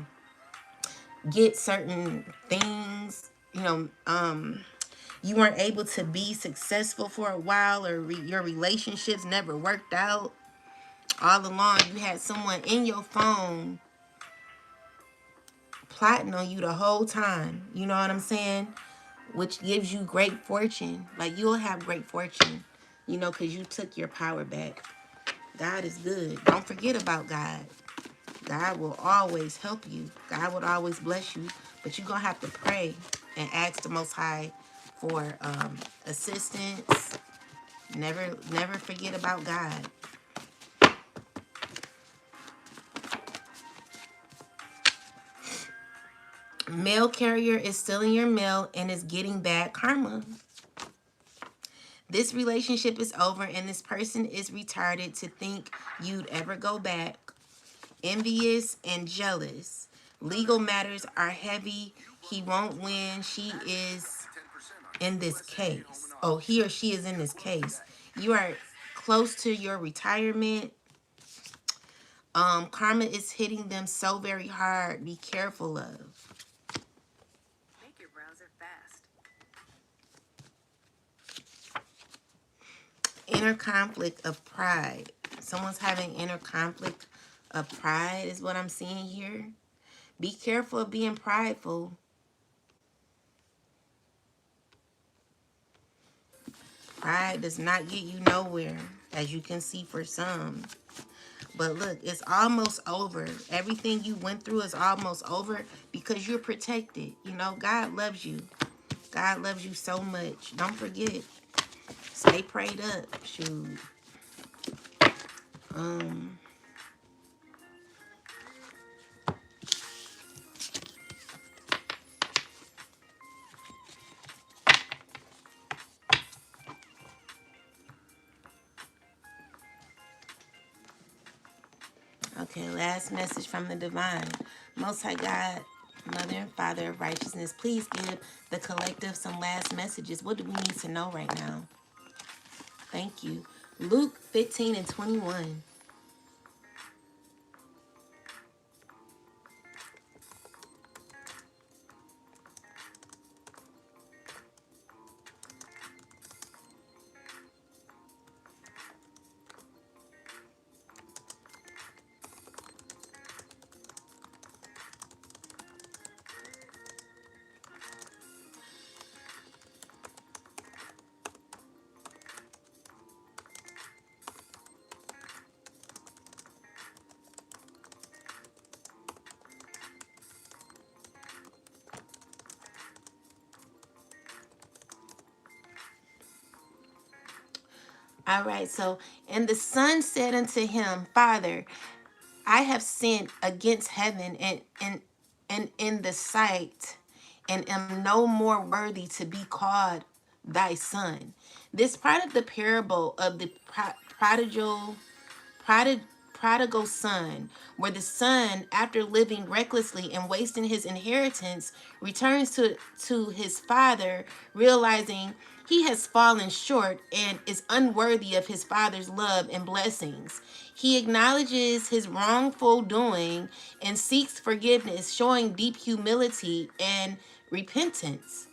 Speaker 1: get certain things. You weren't able to be successful for a while, or your relationships never worked out. All along, you had someone in your phone plotting on you the whole time. You know what I'm saying? Which gives you great fortune. Like, you'll have great fortune, because you took your power back. God is good. Don't forget about God. God will always help you. God will always bless you. But you're going to have to pray and ask the Most High for assistance. Never forget about God. Mail carrier is stealing your mail and is getting bad karma. This relationship is over and this person is retarded to think you'd ever go back. Envious and jealous. Legal matters are heavy. He won't win. She is in this case. Oh, he or she is in this case. You are close to your retirement. Karma is hitting them so very hard. Be careful of. Make your browser fast. Inner conflict of pride. Someone's having inner conflict of pride is what I'm seeing here. Be careful of being prideful. Pride does not get you nowhere, as you can see for some. But look, it's almost over. Everything you went through is almost over because you're protected. God loves you. God loves you so much. Don't forget. Stay prayed up. Shoot. Okay, last message from the divine. Most High God, Mother and Father of righteousness, please give the collective some last messages. What do we need to know right now? Thank you. Luke 15:21. All right, so, and the son said unto him, Father, I have sinned against heaven and in the sight, and am no more worthy to be called thy son. This part of the parable of the prodigal son, where the son, after living recklessly and wasting his inheritance, returns to his father, realizing he has fallen short and is unworthy of his father's love and blessings. He acknowledges his wrongful doing and seeks forgiveness, showing deep humility and repentance.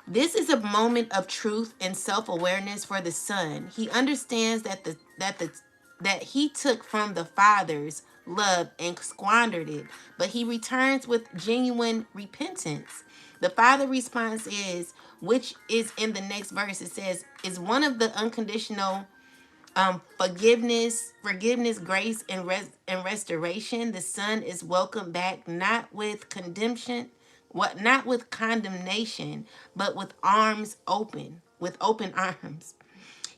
Speaker 1: This is a moment of truth and self-awareness for the son. He understands that he took from the father's love and squandered it, but he returns with genuine repentance. The father response is, which is in the next verse, it says, is one of the unconditional forgiveness, grace, and restoration. The son is welcomed back, not with not with condemnation, but with arms open, with open arms.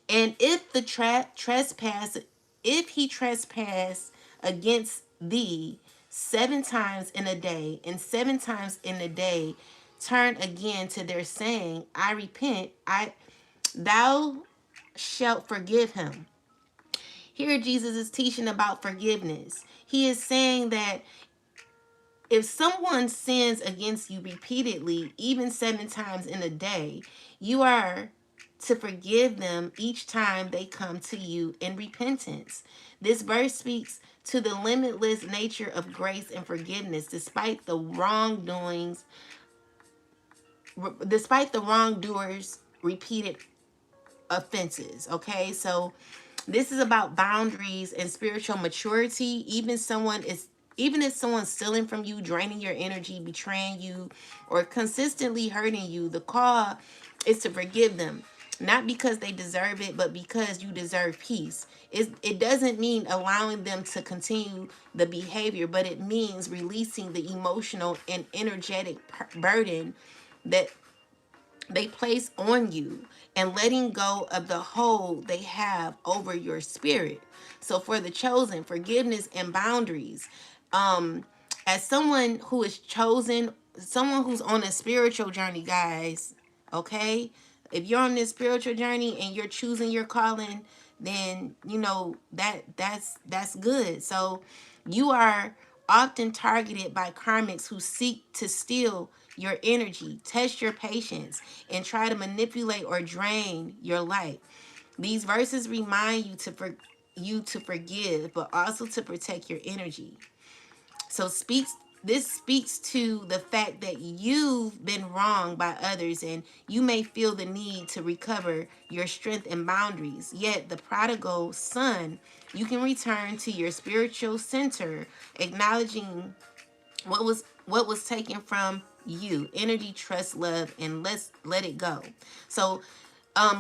Speaker 1: And if the if he trespass against thee 7 times in a day, and 7 times in a day turn again to their saying, I repent, thou shalt forgive him. Here Jesus is teaching about forgiveness. He is saying that if someone sins against you repeatedly, even 7 times in a day, you are to forgive them each time they come to you in repentance. This verse speaks to the limitless nature of grace and forgiveness despite the wrongdoings, despite the wrongdoers' repeated offenses. Okay, so this is about boundaries and spiritual maturity. Even if someone's stealing from you, draining your energy, betraying you, or consistently hurting you, the call is to forgive them. Not because they deserve it, but because you deserve peace. It doesn't mean allowing them to continue the behavior, but it means releasing the emotional and energetic burden that they place on you and letting go of the hold they have over your spirit. So for the chosen, forgiveness and boundaries. Um, as someone who is chosen, someone who's on a spiritual journey, guys, okay? If you're on this spiritual journey and you're choosing your calling, then you know that's good. So you are often targeted by karmics who seek to steal your energy, test your patience, and try to manipulate or drain your light. These verses remind you to forgive, but also to protect your energy. So this speaks to the fact that you've been wronged by others and you may feel the need to recover your strength and boundaries. Yet the prodigal son, you can return to your spiritual center, acknowledging what was taken from you, energy, trust, love, and let's let it go. So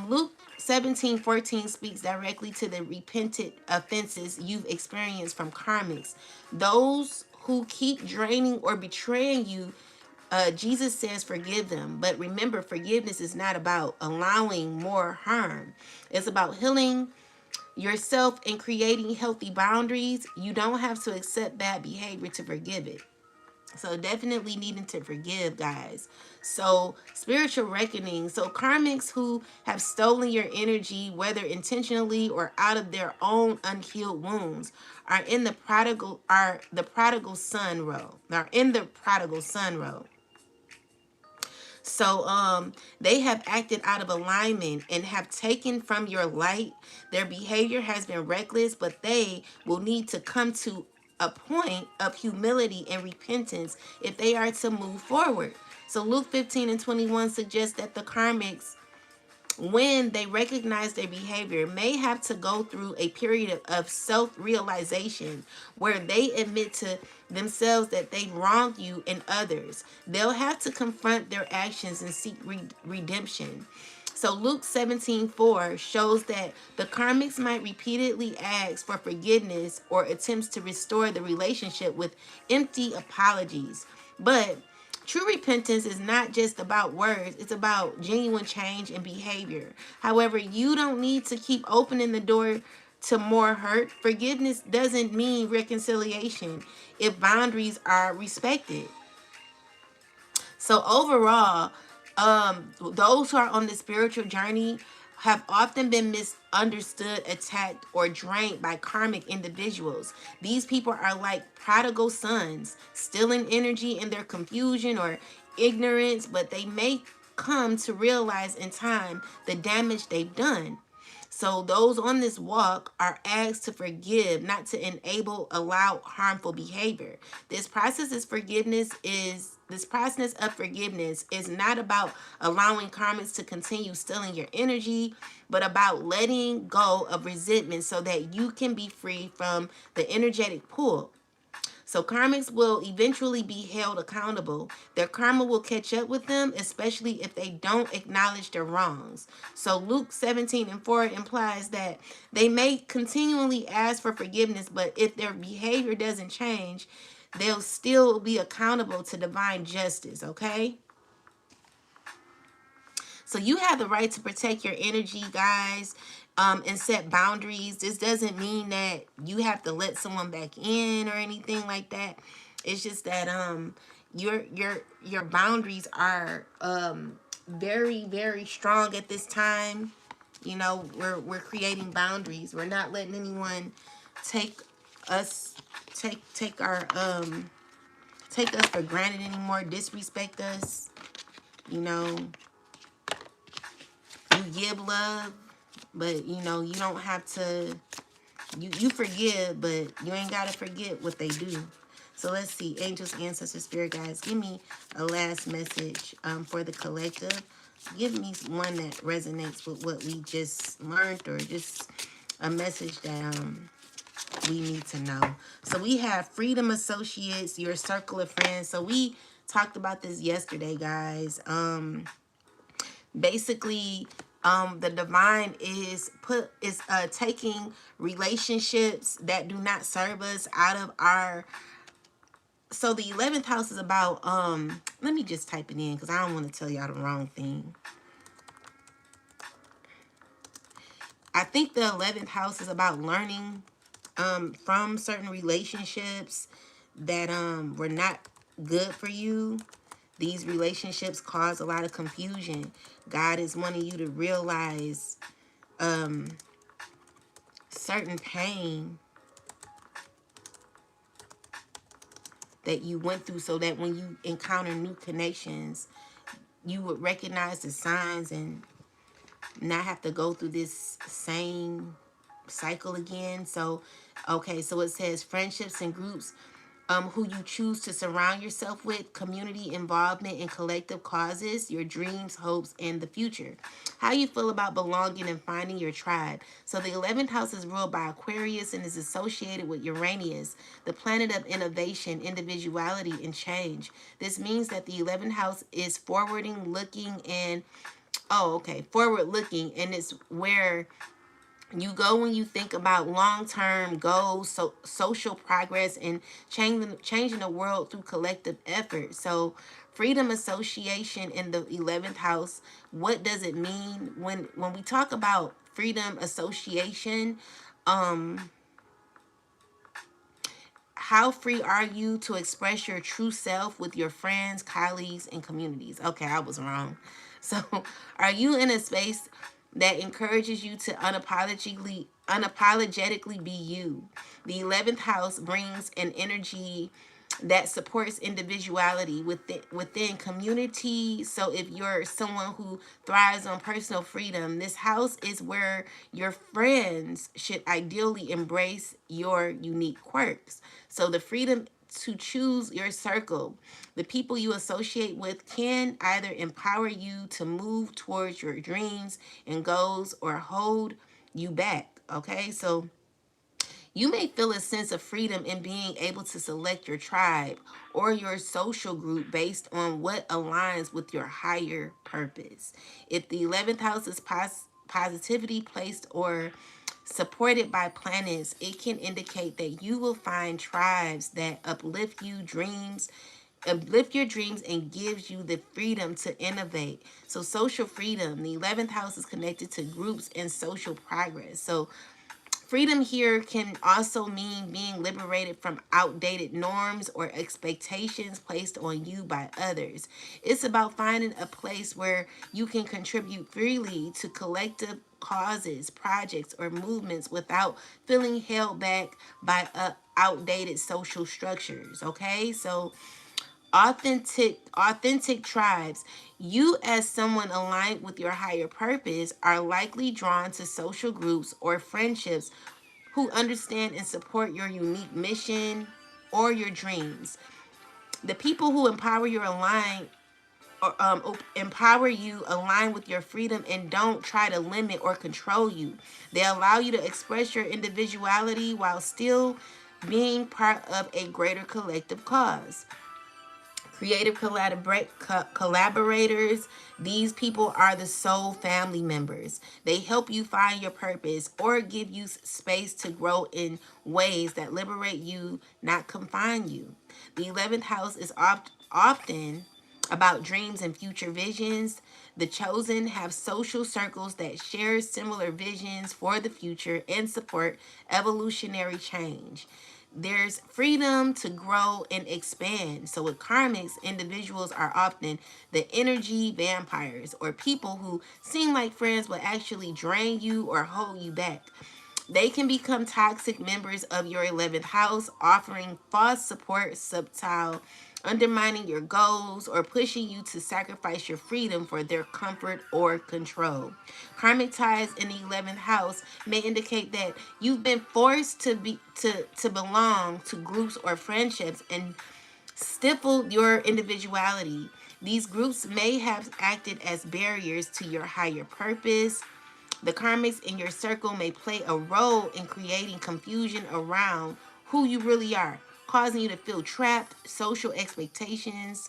Speaker 1: Luke 17:14 speaks directly to the repented offenses you've experienced from karmics. Those who keep draining or betraying you, Jesus says forgive them. But remember, forgiveness is not about allowing more harm. It's about healing yourself and creating healthy boundaries. You don't have to accept bad behavior to forgive it. So definitely needing to forgive, guys. So spiritual reckoning. So karmics who have stolen your energy, whether intentionally or out of their own unhealed wounds, are the prodigal son row. Are in the prodigal son row. So they have acted out of alignment and have taken from your light. Their behavior has been reckless, but they will need to come to a point of humility and repentance if they are to move forward. So Luke 15:21 suggests that the karmics, when they recognize their behavior, may have to go through a period of self-realization where they admit to themselves that they wronged you and others. They'll have to confront their actions and seek redemption. So Luke 17:4 shows that the karmics might repeatedly ask for forgiveness or attempts to restore the relationship with empty apologies. But true repentance is not just about words, it's about genuine change in behavior. However, you don't need to keep opening the door to more hurt. Forgiveness doesn't mean reconciliation if boundaries are respected. So overall, those who are on the spiritual journey have often been misunderstood, attacked, or drained by karmic individuals. These people are like prodigal sons, stealing energy in their confusion or ignorance, but they may come to realize in time the damage they've done. So those on this walk are asked to forgive, not to allow harmful behavior. This process of forgiveness is not about allowing karmics to continue stealing your energy, but about letting go of resentment so that you can be free from the energetic pull. So karmics will eventually be held accountable. Their karma will catch up with them, especially if they don't acknowledge their wrongs. So Luke 17:4 implies that they may continually ask for forgiveness, but if their behavior doesn't change, they'll still be accountable to divine justice, okay? So you have the right to protect your energy, guys, and set boundaries. This doesn't mean that you have to let someone back in or anything like that. It's just that your boundaries are very, very strong at this time. You know, we're creating boundaries. We're not letting anyone take us take our take us for granted anymore, disrespect us. You know, you give love, but you know, you don't have to you forgive, but you ain't gotta forget what they do. So let's see, angels, ancestors, spirit guides, give me a last message for the collective. Give me one that resonates with what we just learned, or just a message that we need to know. So we have Freedom Associates, your circle of friends. So we talked about this yesterday, guys. Basically, the divine is taking relationships that do not serve us out of our. So the 11th house is about let me just type it in because I don't want to tell y'all the wrong thing. I think the 11th house is about learning from certain relationships that were not good for you. These relationships cause a lot of confusion. God is wanting you to realize certain pain that you went through, so that when you encounter new connections, you would recognize the signs and not have to go through this same cycle again. So, okay, so it says friendships and groups who you choose to surround yourself with, community involvement in collective causes, your dreams, hopes, and the future. How you feel about belonging and finding your tribe. So the 11th house is ruled by Aquarius and is associated with Uranus, the planet of innovation, individuality, and change. This means that the 11th house is forwarding looking and forward looking, and it's where you go when you think about long-term goals, so social progress, and changing the world through collective effort. So freedom association in the 11th house, what does it mean when we talk about freedom association? How free are you to express your true self with your friends, colleagues, and communities? Okay, I was wrong. So, are you in a space that encourages you to unapologetically be you? The 11th house brings an energy that supports individuality within community. So if you're someone who thrives on personal freedom, this house is where your friends should ideally embrace your unique quirks. So the freedom to choose your circle, the people you associate with, can either empower you to move towards your dreams and goals or hold you back. Okay, so you may feel a sense of freedom in being able to select your tribe or your social group based on what aligns with your higher purpose. If the 11th house is positivity placed or supported by planets, it can indicate that you will find tribes that uplift your dreams and gives you the freedom to innovate. So social freedom, the 11th house is connected to groups and social progress. So freedom here can also mean being liberated from outdated norms or expectations placed on you by others. It's about finding a place where you can contribute freely to collective causes, projects, or movements without feeling held back by outdated social structures. Okay, so authentic tribes, you as someone aligned with your higher purpose are likely drawn to social groups or friendships who understand and support your unique mission or your dreams. The people who empower you align with your freedom and don't try to limit or control you. They allow you to express your individuality while still being part of a greater collective cause. Creative collaborators, these people are the soul family members. They help you find your purpose or give you space to grow in ways that liberate you, not confine you. The 11th house is often about dreams and future visions. The chosen have social circles that share similar visions for the future and support evolutionary change. There's freedom to grow and expand. So with karmics, individuals are often the energy vampires, or people who seem like friends but actually drain you or hold you back. They can become toxic members of your 11th house, offering false support, subtle, undermining your goals, or pushing you to sacrifice your freedom for their comfort or control. Karmic ties in the 11th house may indicate that you've been forced to belong to groups or friendships and stifled your individuality. These groups may have acted as barriers to your higher purpose. The karmics in your circle may play a role in creating confusion around who you really are, causing you to feel trapped, social expectations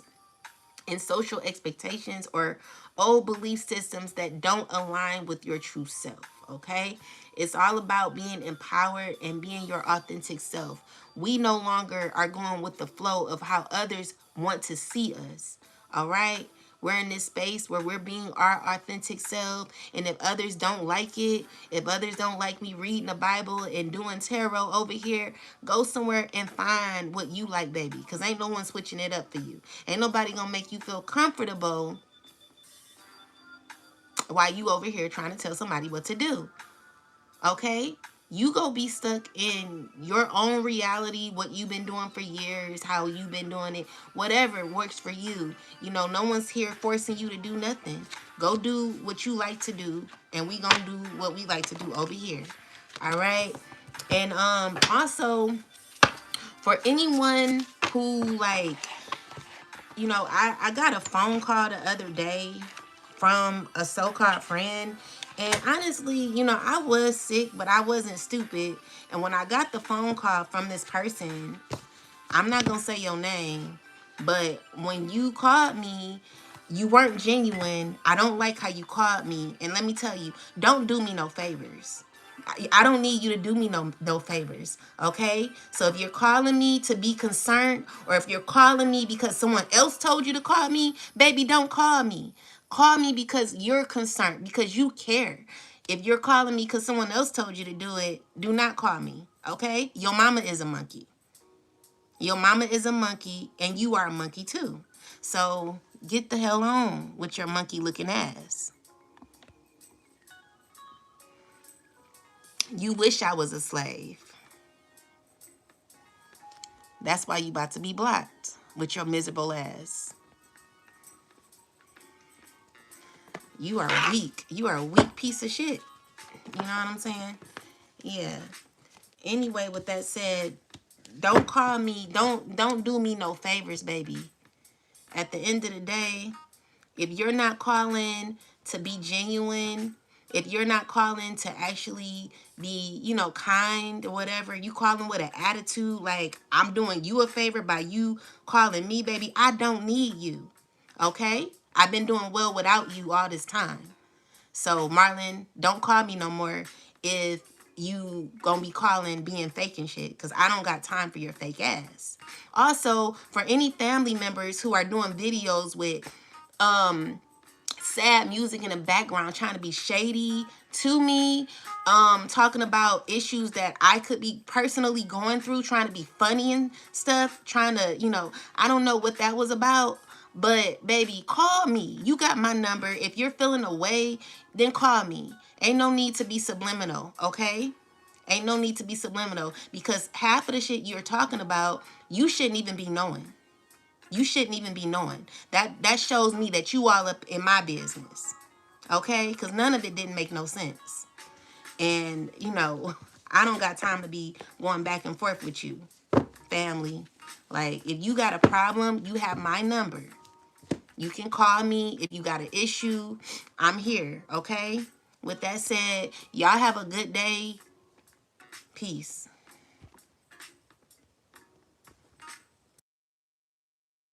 Speaker 1: or old belief systems that don't align with your true self. Okay, it's all about being empowered and being your authentic self. We no longer are going with the flow of how others want to see us. All right, we're in this space where we're being our authentic self. And if others don't like it, if others don't like me reading the Bible and doing tarot over here, go somewhere and find what you like, baby. Because ain't no one switching it up for you. Ain't nobody going to make you feel comfortable while you over here trying to tell somebody what to do. Okay? You go be stuck in your own reality, what you've been doing for years, how you've been doing it, whatever works for you. You know, no one's here forcing you to do nothing. Go do what you like to do, and we gonna do what we like to do over here. All right? And also, for anyone who, like, you know, I got a phone call the other day from a so-called friend. And honestly, you know, I was sick, but I wasn't stupid. And when I got the phone call from this person, I'm not going to say your name, but when you called me, you weren't genuine. I don't like how you called me. And let me tell you, don't do me no favors. I don't need you to do me no favors, okay? So if you're calling me to be concerned, or if you're calling me because someone else told you to call me, baby, don't call me. Call me because you're concerned, because you care. If you're calling me because someone else told you to do it, do not call me, okay? Your mama is a monkey. Your mama is a monkey, and you are a monkey too. So get the hell on with your monkey looking ass. You wish I was a slave. That's why you about to be blocked with your miserable ass. You are weak. You are a weak piece of shit. You know what I'm saying? Yeah. Anyway, with that said, don't call me. Don't do me no favors, baby. At the end of the day, if you're not calling to be genuine, if you're not calling to actually be, you know, kind or whatever, you calling with an attitude like I'm doing you a favor by you calling me, baby, I don't need you. Okay? I've been doing well without you all this time. So, Marlon, don't call me no more if you gonna be calling being fake and shit, because I don't got time for your fake ass. Also, for any family members who are doing videos with sad music in the background trying to be shady to me, talking about issues that I could be personally going through, trying to be funny and stuff, trying to, you know, I don't know what that was about. But baby, call me. You got my number. If you're feeling away, then call me. Ain't no need to be subliminal, okay? Ain't no need to be subliminal, because half of the shit you're talking about, you shouldn't even be knowing. You shouldn't even be knowing. That shows me that you all up in my business. Okay? Because none of it didn't make no sense. And, you know, I don't got time to be going back and forth with you, family. Like, if you got a problem, you have my number. You can call me if you got an issue. I'm here, okay? With that said, y'all have a good day. Peace.